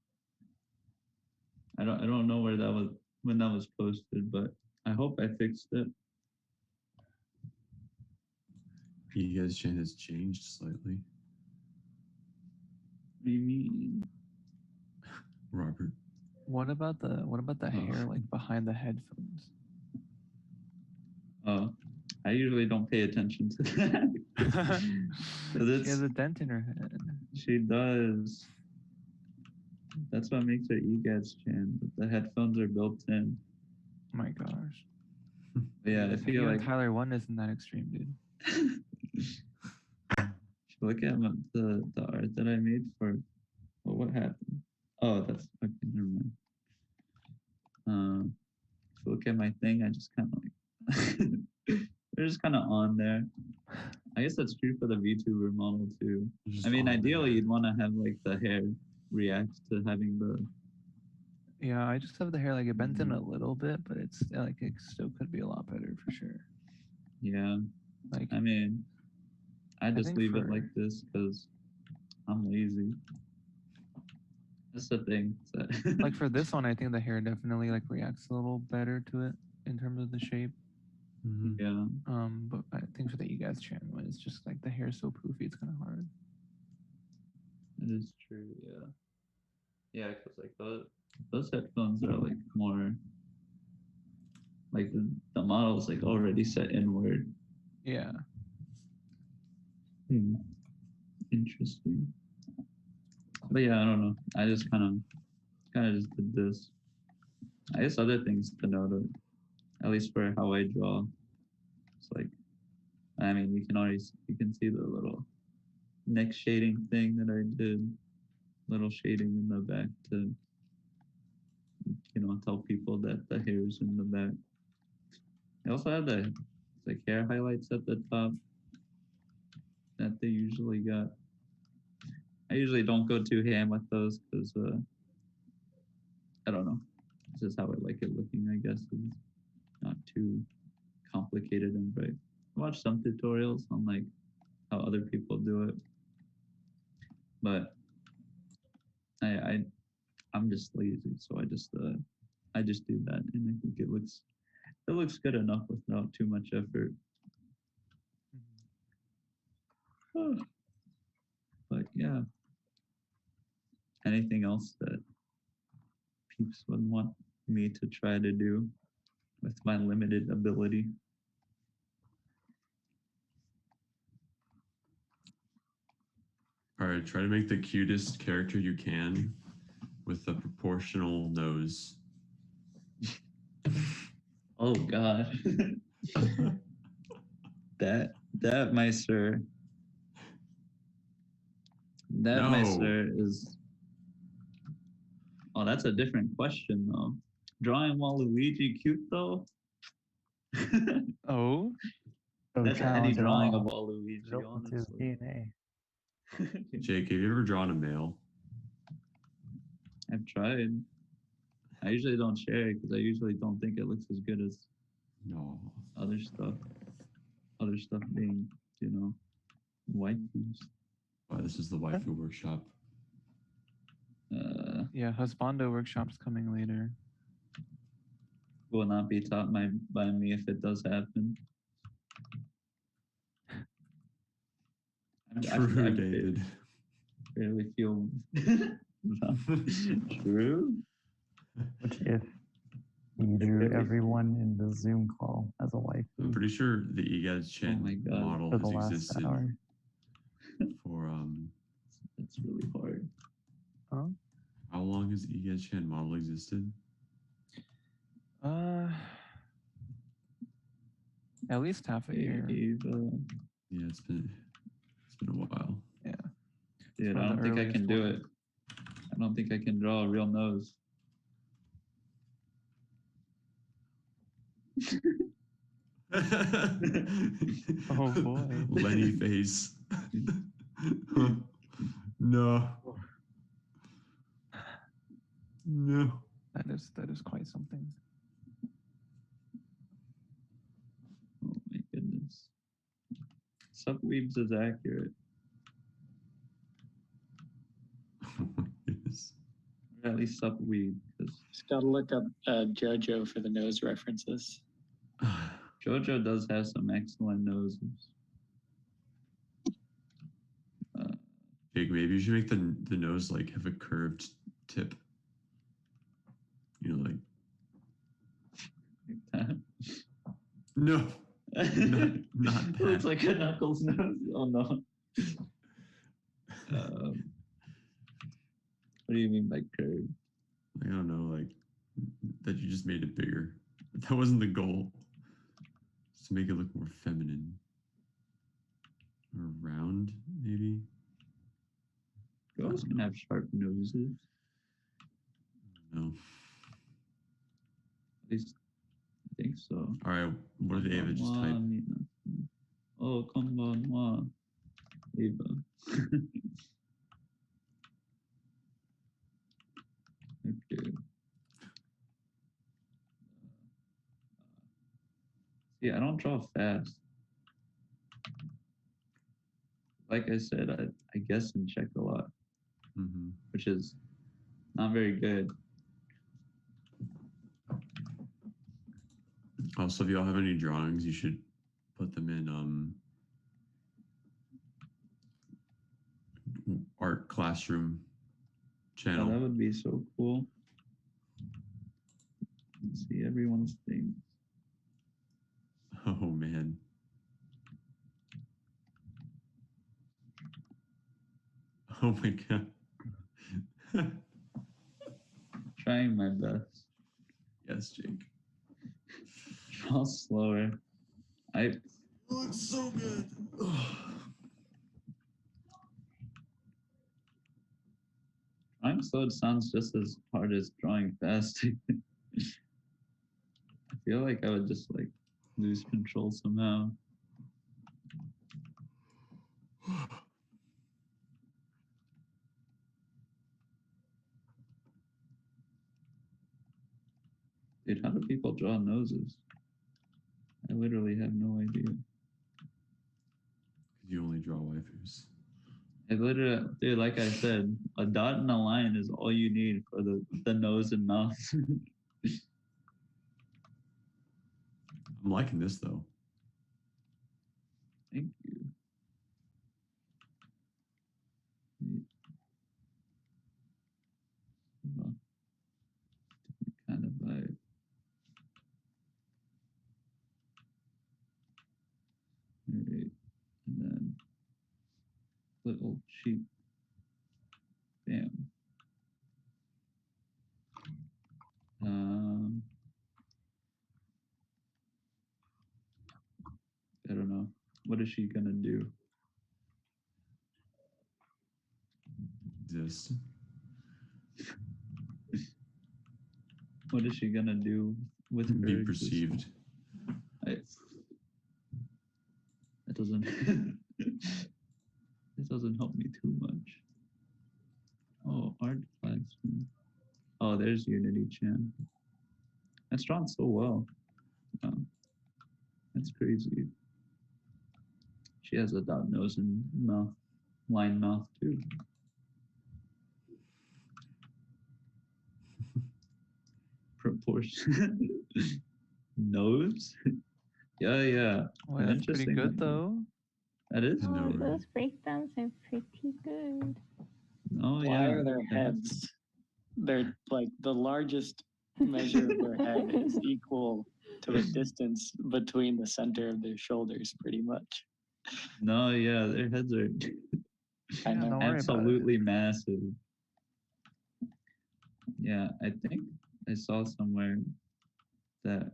I don't know where that was when that was posted, but I hope I fixed it.
EGaDS Chan has changed slightly.
What do you mean?
Robert.
What about the hair like behind the headphones?
Oh, I usually don't pay attention to that.
She has a dent in her head.
She does. That's what makes her EGaDS Chan. The headphones are built in.
Oh my gosh.
But yeah, I feel
you
like
and Tyler one isn't that extreme, dude.
Look at the art that I made for. Well, what happened? Oh, that's okay. Never mind. If you look at my thing, I just kind of like they're just kind of on there. I guess that's true for the VTuber model too. I mean, ideally, you'd want to have like the hair react to having the.
Yeah, I just have the hair like it bent in a little bit, but it's like it still could be a lot better for sure.
Yeah.
Like
I mean, I just
think
leave it
for-
like this because I'm lazy. That's the thing.
Like for this one, I think the hair definitely like reacts a little better to it in terms of the shape.
Yeah.
But I think for the EGaDS Chan one, it's just like the hair is so poofy, it's kind of hard.
It is true. Yeah. Yeah, because like those headphones are like more like the model's like already set inward.
Yeah.
Interesting. But yeah, I don't know. I just kind of just did this. I guess other things to note, at least for how I draw. It's like, I mean, you can see the little neck shading thing that I did, little shading in the back to, tell people that the hair's in the back. I also have the like hair highlights at the top that they usually got. I usually don't go too ham with those because I don't know. This is how I like it looking, I guess. It's not too complicated and bright. I watch some tutorials on like how other people do it, but I'm just lazy, so I just do that, and I think it looks good enough without too much effort. But yeah, anything else that peeps would want me to try to do with my limited ability?
All right, try to make the cutest character you can with a proportional nose.
Oh God. that my sir. That my sir is. Oh, that's a different question though. Drawing Waluigi cute though?
Oh.
That's any
talented
drawing of
all.
Waluigi,
Built into his
honestly.
DNA.
Jake, have you ever drawn a male?
I've tried. I usually don't share it because I usually don't think it looks as good as other stuff. Other stuff being, waifus.
Wow, this is the waifu workshop.
Yeah, Husbando workshop's coming later.
Will not be taught by me if it does happen.
True, David.
Really feel true.
Which if you drew everyone in the Zoom call as a wife.
I'm pretty sure the EGaDS Chan model
For the
has
last
existed
hour.
for
That's really hard.
Huh?
How long has EGaDS Chan model existed?
At least half a year.
Yeah, it's been a while.
Yeah.
Dude, I don't think I can do it. I don't think I can draw a real nose.
Oh boy.
Lenny face. No. No.
That is quite something.
Oh my goodness. Subweebs is accurate.
Yes.
Or at least Subweeb.
Just gotta look up JoJo for the nose references.
JoJo does have some excellent noses.
Jake, maybe you should make the nose like have a curved tip. Like
that.
No. Not that.
It looks like a Knuckles nose. Oh no. What do you mean by curved?
I don't know, like that you just made it bigger. But that wasn't the goal. Just to make it look more feminine. Or round, maybe.
Girls can have sharp noses.
No.
At least I think so.
Alright, what did Ava just type?
Oh, konbanwa. Ava. Okay. See, I don't draw fast. like I said, I guess and check a lot, which is not very good.
Also, if y'all have any drawings, you should put them in art classroom channel.
Oh, that would be so cool. Let's see everyone's thing.
Oh man. Oh my god.
Trying my best.
Yes, Jake.
Draw slower.
It looks so good.
Drawing slow sounds just as hard as drawing fast. I feel like I would just like lose control somehow. Dude, how do people draw noses? I literally have no idea.
You only draw waifus.
I literally, dude, like I said, a dot and a line is all you need for the nose and mouth.
I'm liking this though.
Thank you. Different kind of vibe. Alright, and then little sheep. Bam. I don't know. What is she gonna do?
Exist.
What is she gonna do with her?
Be perceived.
That doesn't. This doesn't help me too much. Oh, art classroom. Oh, there's Unity Chan. That's drawn so well. That's crazy. She has a dot nose and mouth, line mouth too. Proportion. Nose? Yeah.
Well, that's pretty good though.
That is.
Oh, those breakdowns are pretty good.
Oh,
Why are their heads? They're like the largest measure of their head is equal to the distance between the center of their shoulders, pretty much.
No, yeah, their heads are absolutely massive. Yeah, I think I saw somewhere that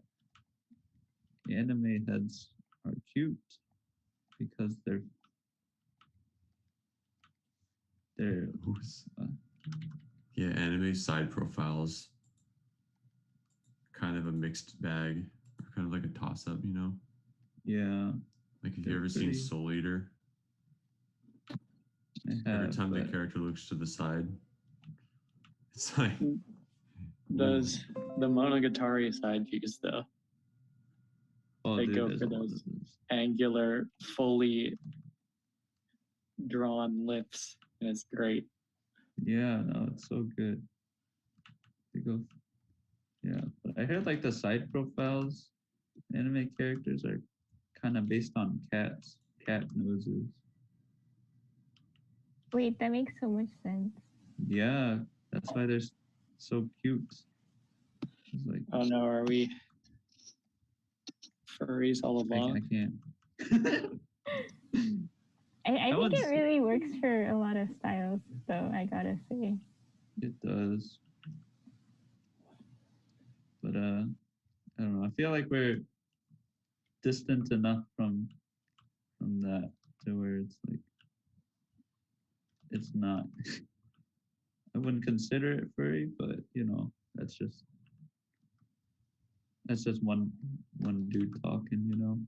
anime heads are cute because they're
yeah, anime side profiles, kind of a mixed bag, kind of like a toss up, you know?
Yeah.
Like, have you ever seen Soul Eater? Every time the character looks to the side, it's like
the Monogatari side views though.
Oh,
they go for those angular, fully drawn lips, and it's great.
Yeah, no, it's so good. They go, yeah, but I heard like the side profiles, anime characters are kind of based on cat noses.
Wait, that makes so much sense.
Yeah, that's why they're so cute. It's like,
oh no, are we furries all along?
I can't.
I think it really works for a lot of styles, though, I gotta say.
It does. But I don't know. I feel like we're distant enough from that to where it's like it's not. I wouldn't consider it furry, but you know, that's just one dude talking, you know.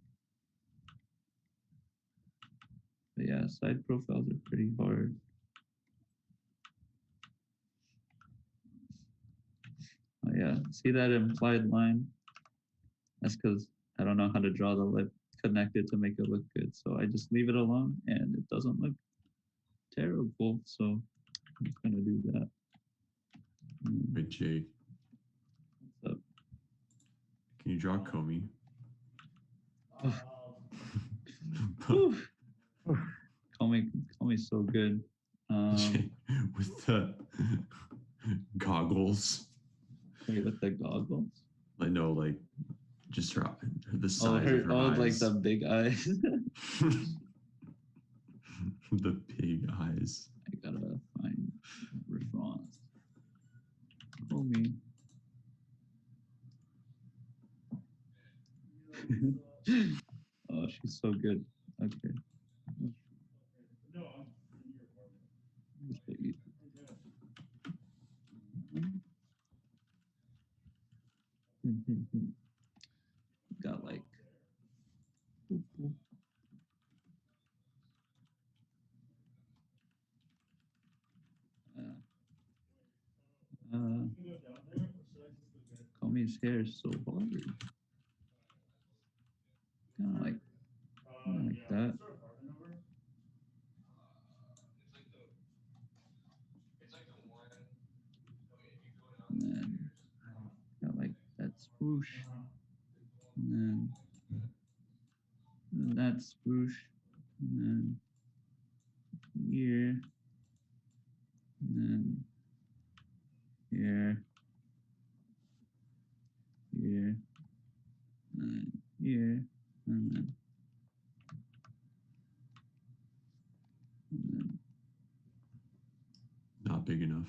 But yeah, side profiles are pretty hard. Oh yeah, see that implied line? That's because I don't know how to draw the lip connected to make it look good. So I just leave it alone and it doesn't look terrible. So I'm just gonna do that.
Wait, Jake.
What's up?
Can you draw Comey?
Comey's so good.
With the goggles.
Wait, with the goggles?
I know, like just the size of her eyes.
Like the big eyes.
The big eyes.
I gotta find reference. Comey. Oh, she's so good. Okay. Got like Comey's hair is so hard. Kind of like that. And then got like that swoosh. And then that swoosh. And then here. And then here. Here. And here. And then
Not big enough.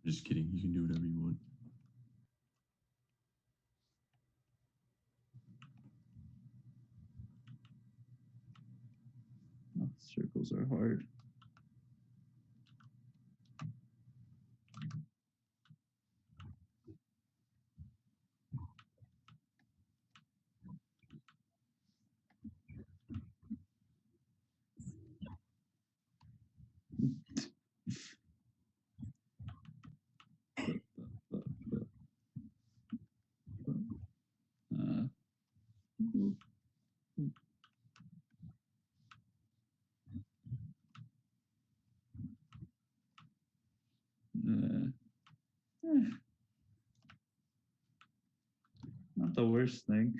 Just kidding. You can do whatever you want.
oh, circles are hard. Not the worst thing.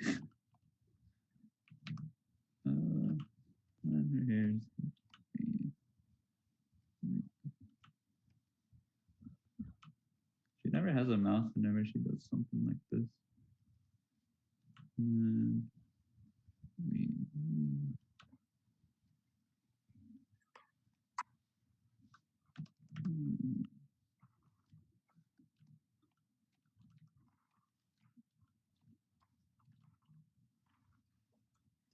And her hair's she never has a mouth whenever she does something like this.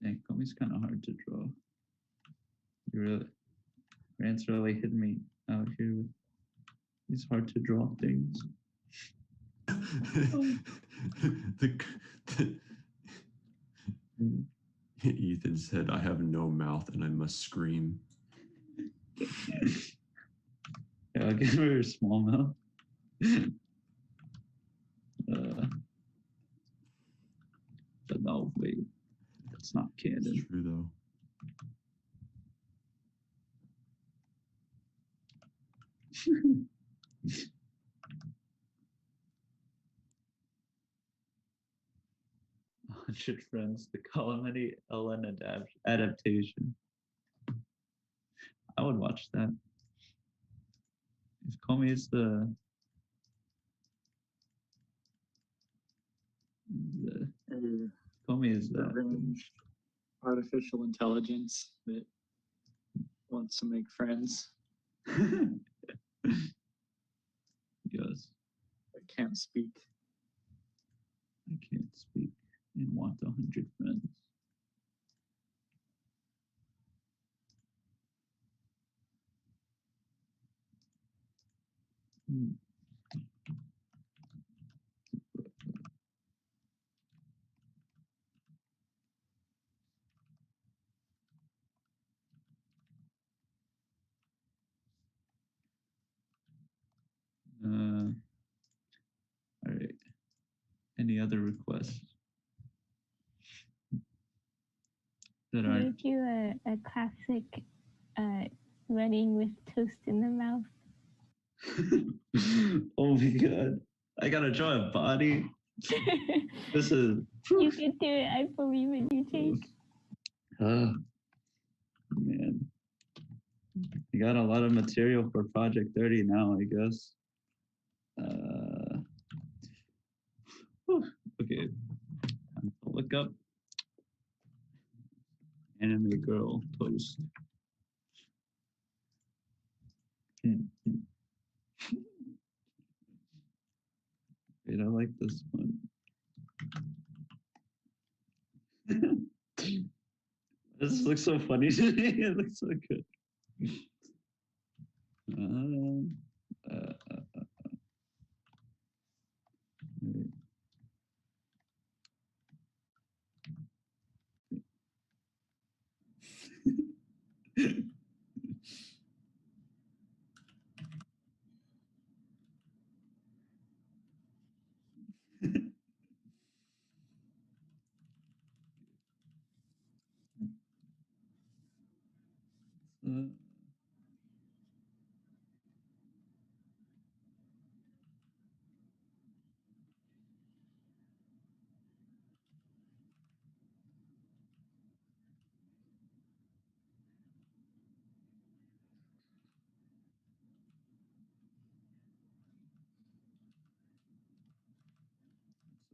Dang, Comey's kind of hard to draw. You really, Rance really hit me out here with these hard to draw things.
Ethan said, "I have no mouth and I must scream."
Yeah, I'll give her a small mouth. But no, wait, that's not canon.
It's true though.
"100 Friends," the Calamity Ellen adaptation. I would watch that. If Comey is the Comey is the
artificial intelligence that wants to make friends.
Yes.
I can't speak.
I can't speak and want 100 friends. All right. Any other requests that
Can
are?
you do a classic running with toast in the mouth?
Oh my god! I gotta draw a body. This is.
You can do it. I believe in you, Jake.
Man, you got a lot of material for Project 30 now, I guess. Okay, time to look up anime girl post. Wait, I like this one. This looks so funny to me. It looks so good. Wait.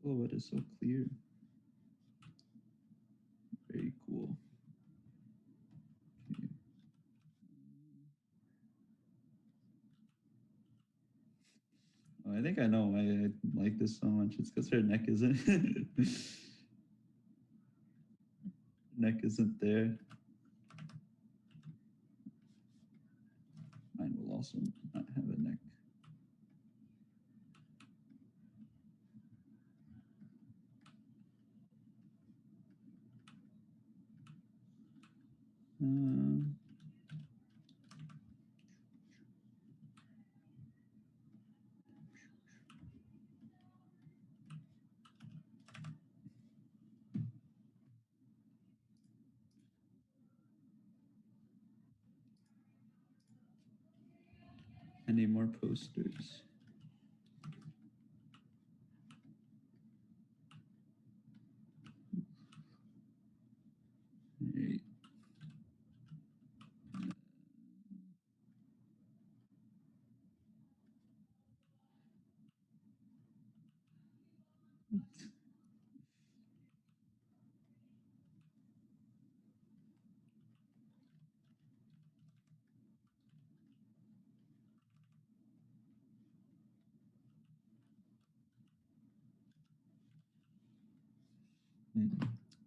Oh, it is so clear. Very cool. Okay. Oh, I think I know why I like this so much. It's because her neck isn't neck isn't there. Mine will also not have a neck. I need more posters. Right.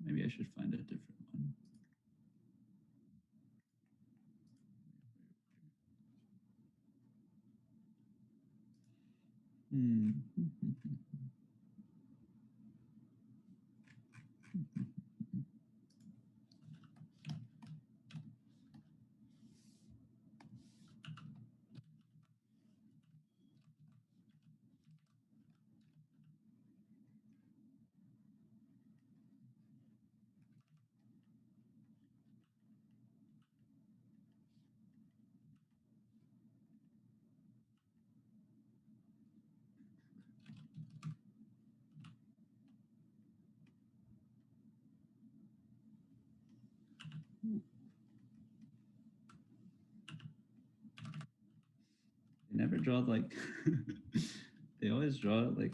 Maybe I should find a different one. They never draw like they always draw it like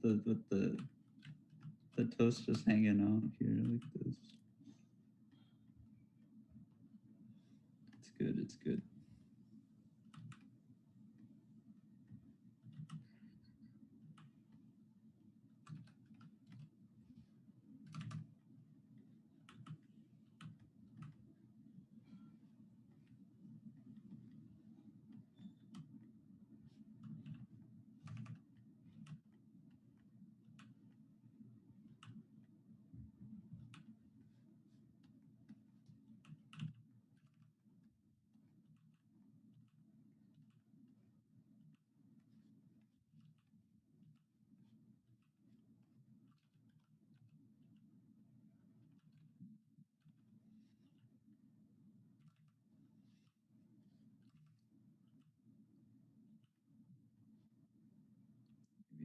the toast just hanging out here like this. It's good, it's good.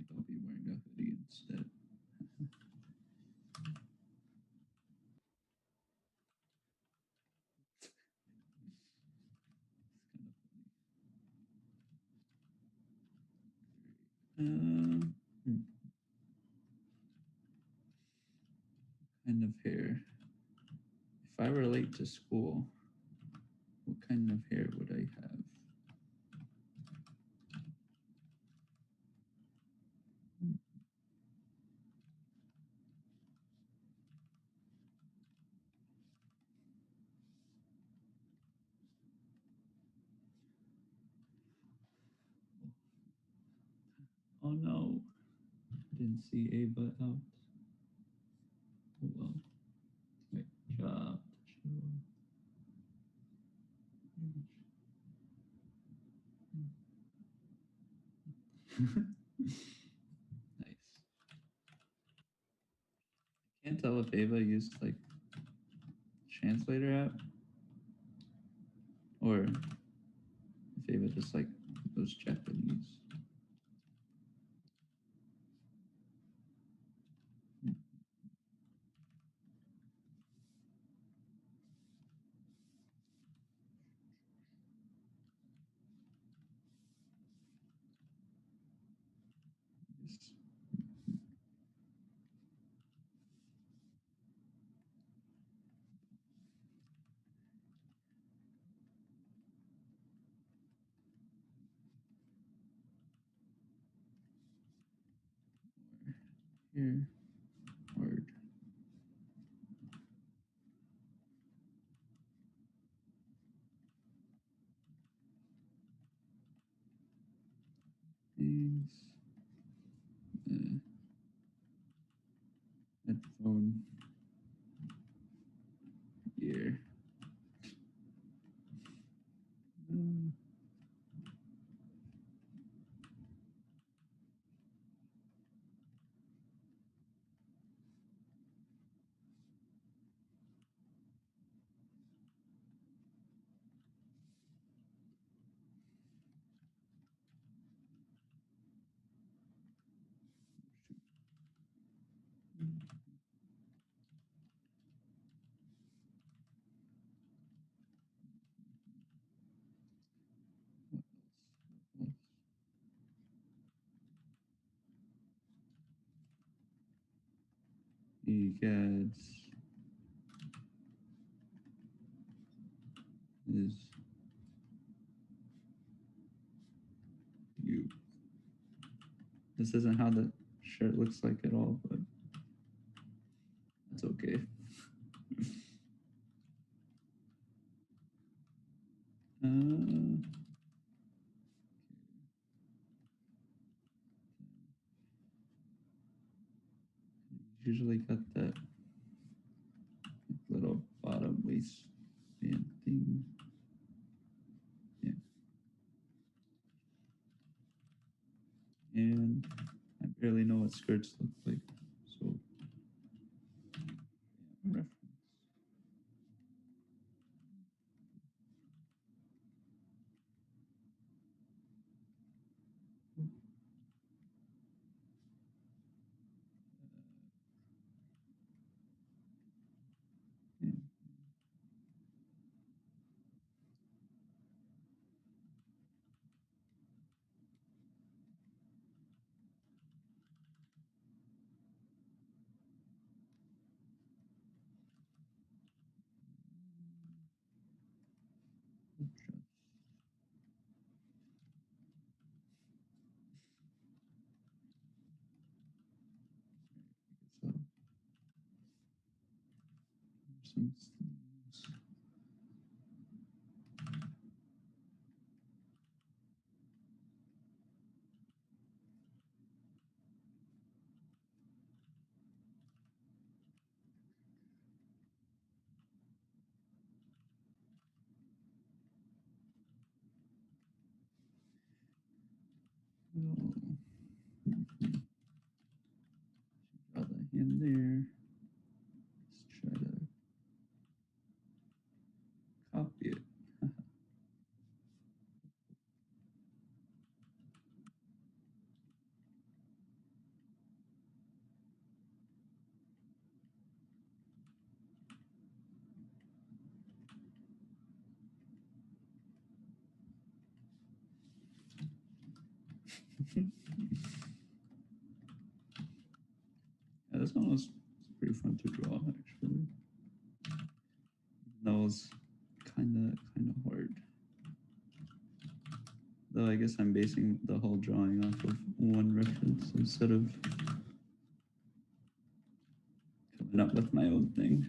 Maybe I'll be wearing a hoodie instead. Kind of hair. If I were late to school, what kind of hair would I have? Oh no, I didn't see Ava out. Oh well. Wait, job. Nice. Can't tell if Ava used like translator app or if Ava just like knows Japanese. Yes. Here, word. Things. Headphone. Ear. EGaDS is you. This isn't how the shirt looks like at all, but that's okay. Usually got that little bottom waistband thing. Yeah. And I barely know what skirts look like, so reference. So, some sleeves. Draw that in there. Let's try to copy it. Yeah, this one was pretty fun to draw, actually. That was kind of hard. Though I guess I'm basing the whole drawing off of one reference instead of coming up with my own thing.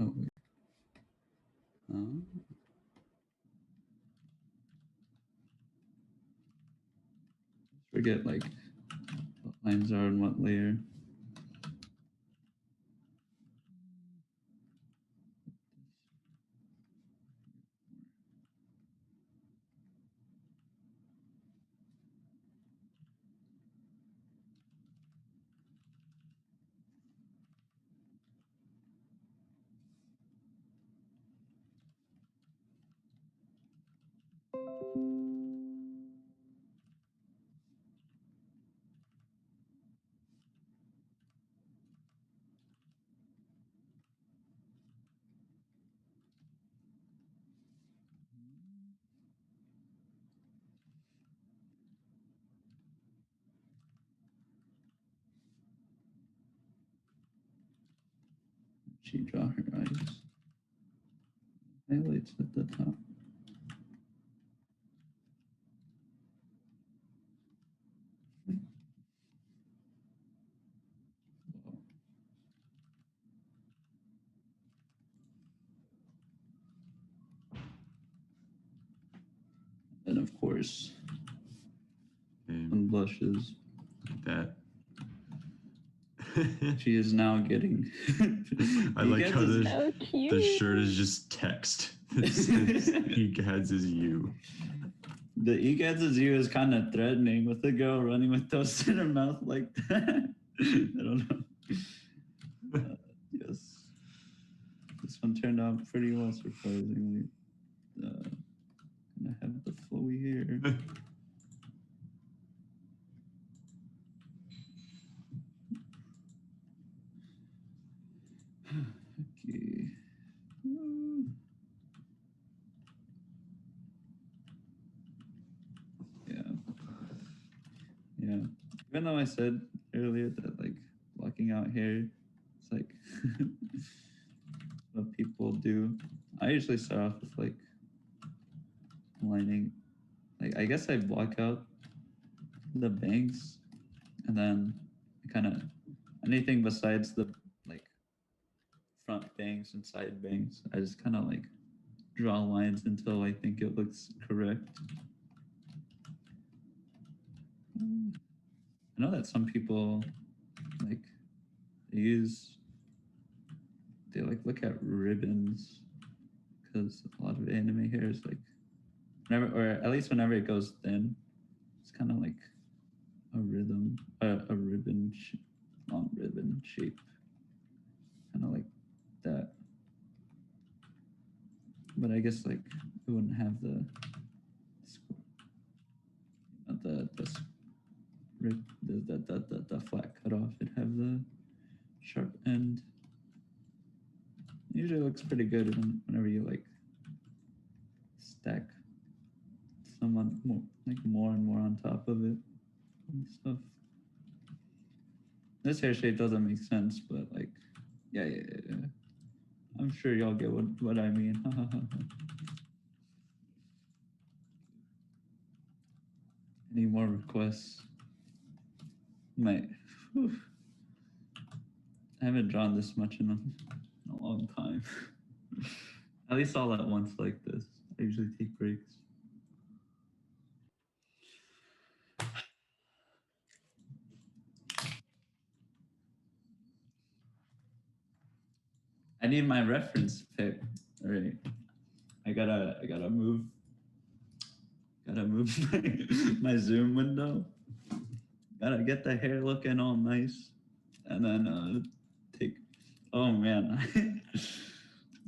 Oh, wait. Forget like what lines are on what layer. She draw her eyes. Highlights at the top. And of course, some blushes.
That.
She is now getting.
I like how the shirt is just text. It says EGaDS is you.
The EGaDS is you is kind of threatening with the girl running with toast in her mouth like that. I don't know. Yes. This one turned out pretty well, surprisingly. Gonna have the flowy hair. Okay. Yeah. Yeah. Even though I said earlier that like blocking out hair, it's like what people do. I usually start off with like lining. Like I guess I block out the bangs, and then kind of anything besides the like front bangs and side bangs, I just kind of like draw lines until I think it looks correct. I know that some people like they like look at ribbons because a lot of anime hair is like whenever, or at least whenever it goes thin, it's kind of like a ribbon, long ribbon shape, kind of like that. But I guess like it wouldn't have the flat cutoff. It'd have the sharp end. It usually looks pretty good whenever you like stack someone more and more on top of it and stuff. This hair shape doesn't make sense, but like, yeah. I'm sure y'all get what I mean. Any more requests? I haven't drawn this much in a long time. At least all at once like this. I usually take breaks. I need my reference pic. All right. I gotta move my Zoom window. Gotta get the hair looking all nice. And then take, oh man.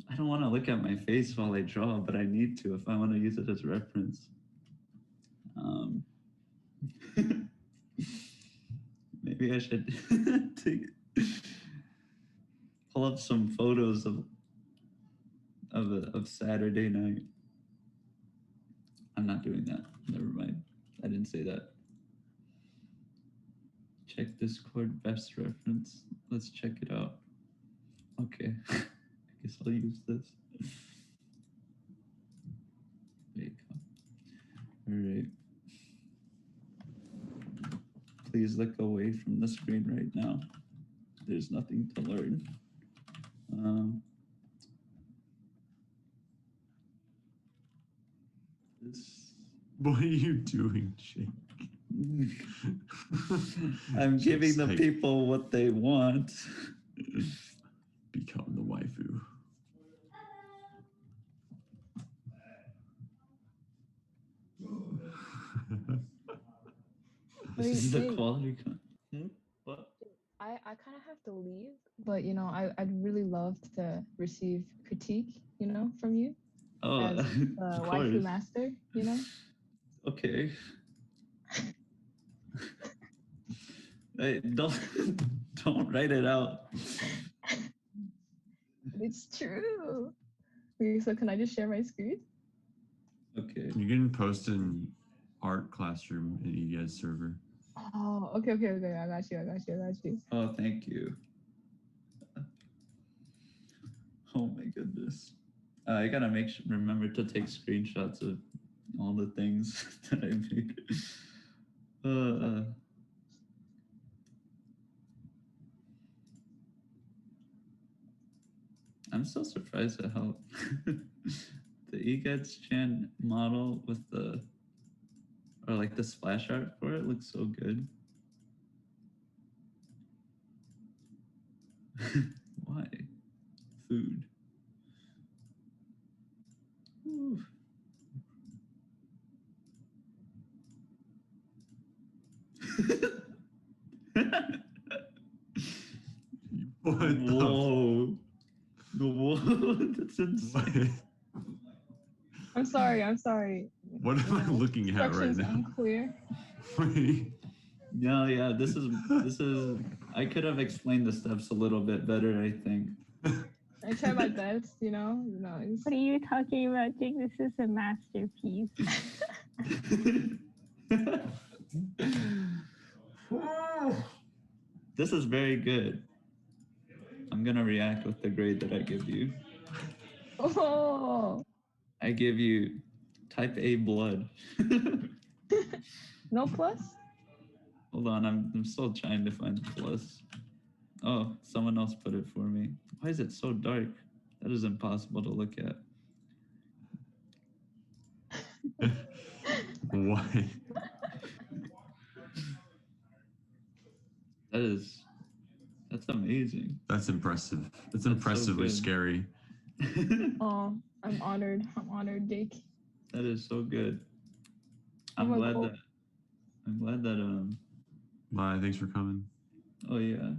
I don't want to look at my face while I draw, but I need to if I want to use it as reference. Maybe I should pull up some photos of Saturday night. I'm not doing that. Never mind. I didn't say that. Check Discord best reference. Let's check it out. Okay. I guess I'll use this. There you go. All right. Please look away from the screen right now. There's nothing to learn.
What are you doing, Jake?
I'm giving the people what they want.
Become the waifu.
This is the quality. What?
I kind of have to leave, but you know, I'd really love to receive critique, you know, from you as
of
waifu
course.
master, you know.
Okay. Hey, don't write it out.
It's true. Wait, so can I just share my screen?
Okay.
You can post in art classroom in EGaDS server.
Oh, okay. I got you.
Oh, thank you. Oh my goodness. I gotta remember to take screenshots of all the things that I make. I'm so surprised at how the EGaDS Chan model with the splash art for it looks so good. Why? Food. Ooh.
Whoa.
That's insane.
I'm sorry.
What am I looking at right
Instructions
now?
unclear.
No, yeah, this is I could have explained the steps a little bit better, I think.
I try my best, you know.
What are you talking about, Jake? This is a masterpiece.
This is very good. I'm gonna react with the grade that I give you.
Oh.
I give you type A blood.
No plus?
Hold on, I'm still trying to find the plus. Oh, someone else put it for me. Why is it so dark? That is impossible to look at.
Why?
That's amazing.
That's impressive. That's
so
impressively
good.
scary.
Oh, I'm honored, Jake.
That is so good. I'm glad that
Bye, thanks for coming.
oh yeah.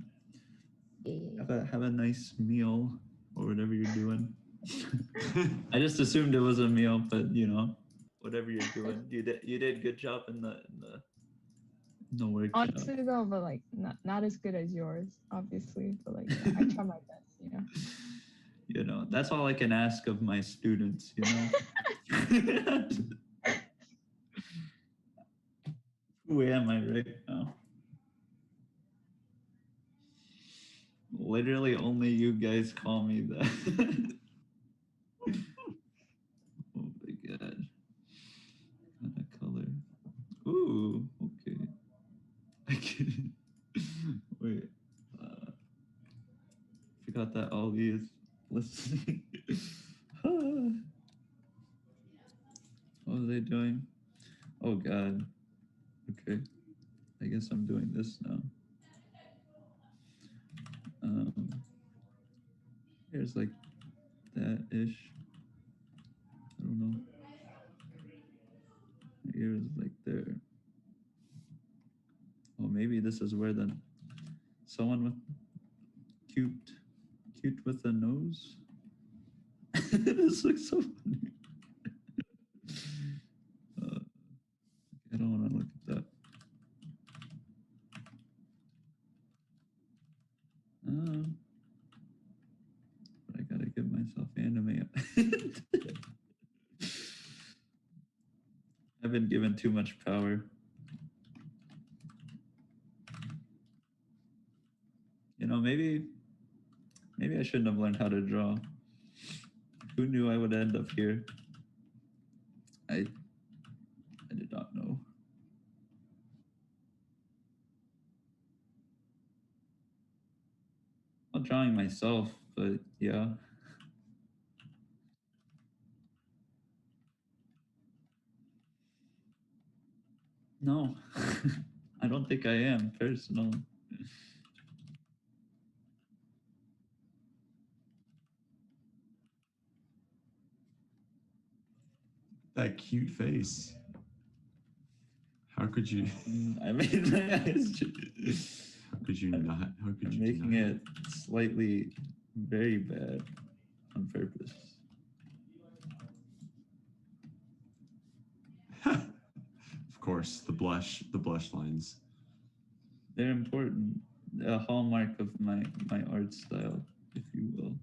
Have a nice meal or whatever you're doing. I just assumed it was a meal, but you know, whatever you're doing, you did good job in the workshop.
Honestly though, but like not as good as yours, obviously. But like yeah, I try my best, you know.
You know, that's all I can ask of my students, you know. Who am I right now? Literally only you guys call me that. Oh my god. Kind of color. Ooh, okay. I get it. Wait. Forgot that Ollie is listening. What was I doing? Oh god. Okay. I guess I'm doing this now. Here's like that ish. I don't know. My ear is like there. Oh, maybe this is where the someone with cute with a nose. This looks so funny. I don't want to look at that. But I gotta give myself anime. I've been given too much power. You know, maybe I shouldn't have learned how to draw. Who knew I would end up here? I did not know. I'm drawing myself, but yeah. No, I don't think I am personally.
That cute face. How could you?
I made my eyes.
How could you not? How could you?
I'm making it slightly very bad on purpose.
Of course, the blush lines.
They're important. A hallmark of my art style, if you will.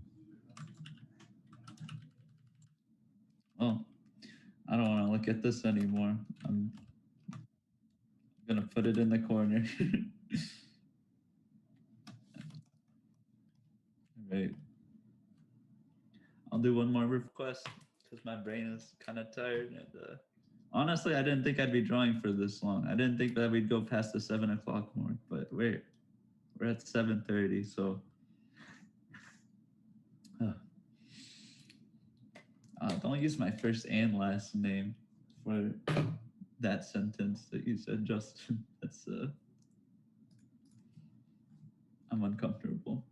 Oh, I don't want to look at this anymore. I'm gonna put it in the corner. Right. I'll do one more request because my brain is kind of tired. And honestly, I didn't think I'd be drawing for this long. I didn't think that we'd go past the 7 o'clock mark, but we're at 7:30, so. Don't use my first and last name for that sentence that you said, Justin. That's I'm uncomfortable.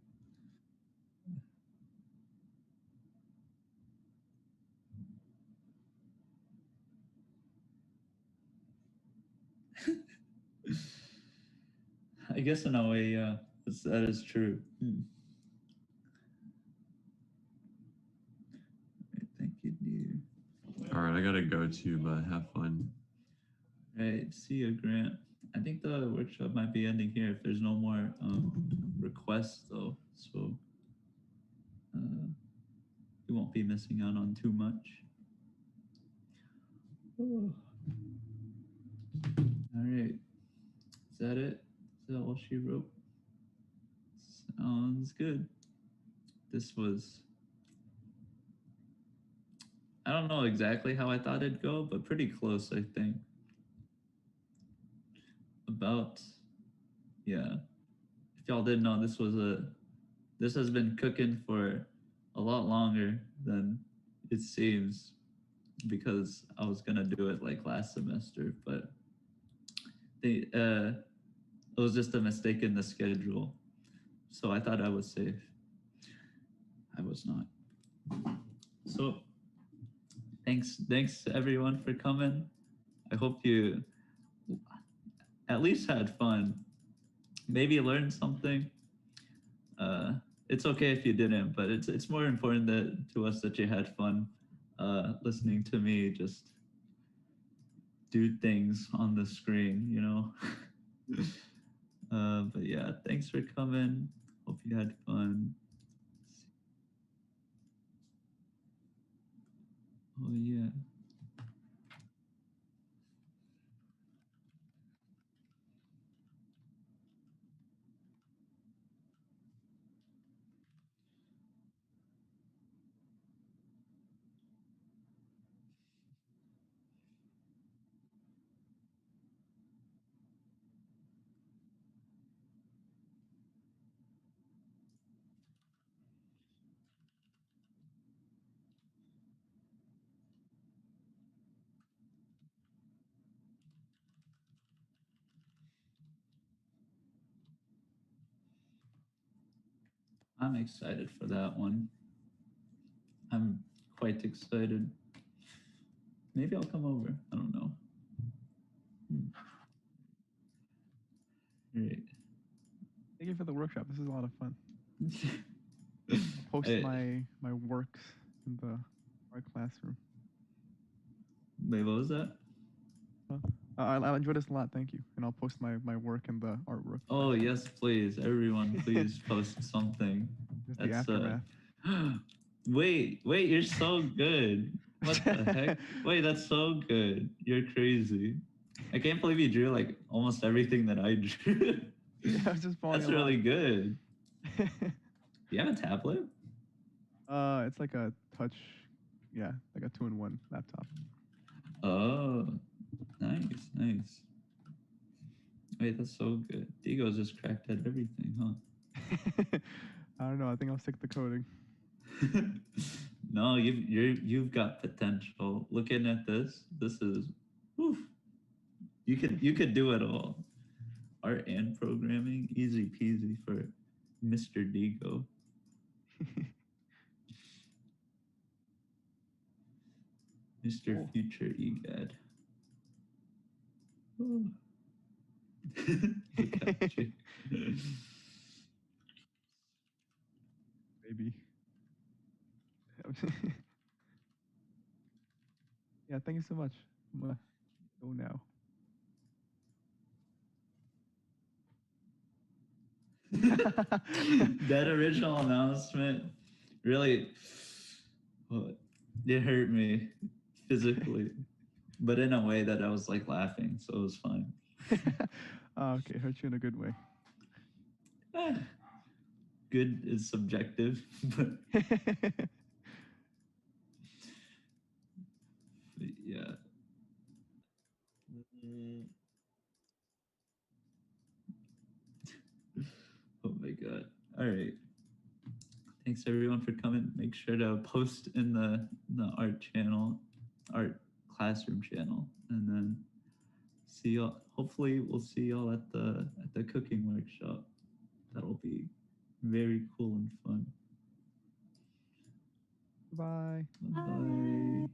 I guess in a way, yeah, that is true. Right, thank you, dear.
All right, I gotta go too, but have fun.
Right, see you, Grant. I think the workshop might be ending here if there's no more requests, though. So you won't be missing out on too much. Oh. All right. Is that it? Is that all she wrote? Sounds good. This was... I don't know exactly how I thought it'd go, but pretty close, I think. About... Yeah. If y'all didn't know, this has been cooking for a lot longer than it seems, because I was gonna do it like last semester, but it was just a mistake in the schedule. So I thought I was safe. I was not. So thanks everyone for coming. I hope you at least had fun. Maybe learned something. It's okay if you didn't, but it's more important to us that you had fun listening to me just do things on the screen, you know. But yeah, thanks for coming. Hope you had fun. Oh yeah. I'm excited for that one. quite excited. Maybe I'll come over. I don't know. Right.
Thank you for the workshop. This is a lot of fun. I'll post my works in the art classroom.
Wait, what was that?
I enjoyed this a lot. Thank you. And I'll post my work in the artwork.
Oh, yes, please. Everyone, please post something.
Just the aftermath.
Wait, you're so good. What the heck? Wait, that's so good. You're crazy. I can't believe you drew like almost everything that I drew.
Yeah, I was just following
That's really good. You have a tablet?
It's like a touch, yeah, like a 2-in-1 laptop.
Oh, nice. Wait, that's so good. Digo's just cracked at everything, huh?
I don't know. I think I'll stick to coding.
No, you've got potential. Looking at this is, whew, you could do it all. Art and programming, easy peasy for Mr. Digo. Mr. Future EGaD. Oh. Look at you.
Baby. Yeah, thank you so much. I'm gonna go now.
That original announcement really, it hurt me physically, but in a way that I was like laughing, so it was fine.
Okay, hurt you in a good way.
Good is subjective, but yeah. Oh my god. All right. Thanks everyone for coming. Make sure to post in the art classroom channel, and then see y'all. Hopefully we'll see y'all at the cooking workshop. That'll be very cool and fun.
Bye.
Bye.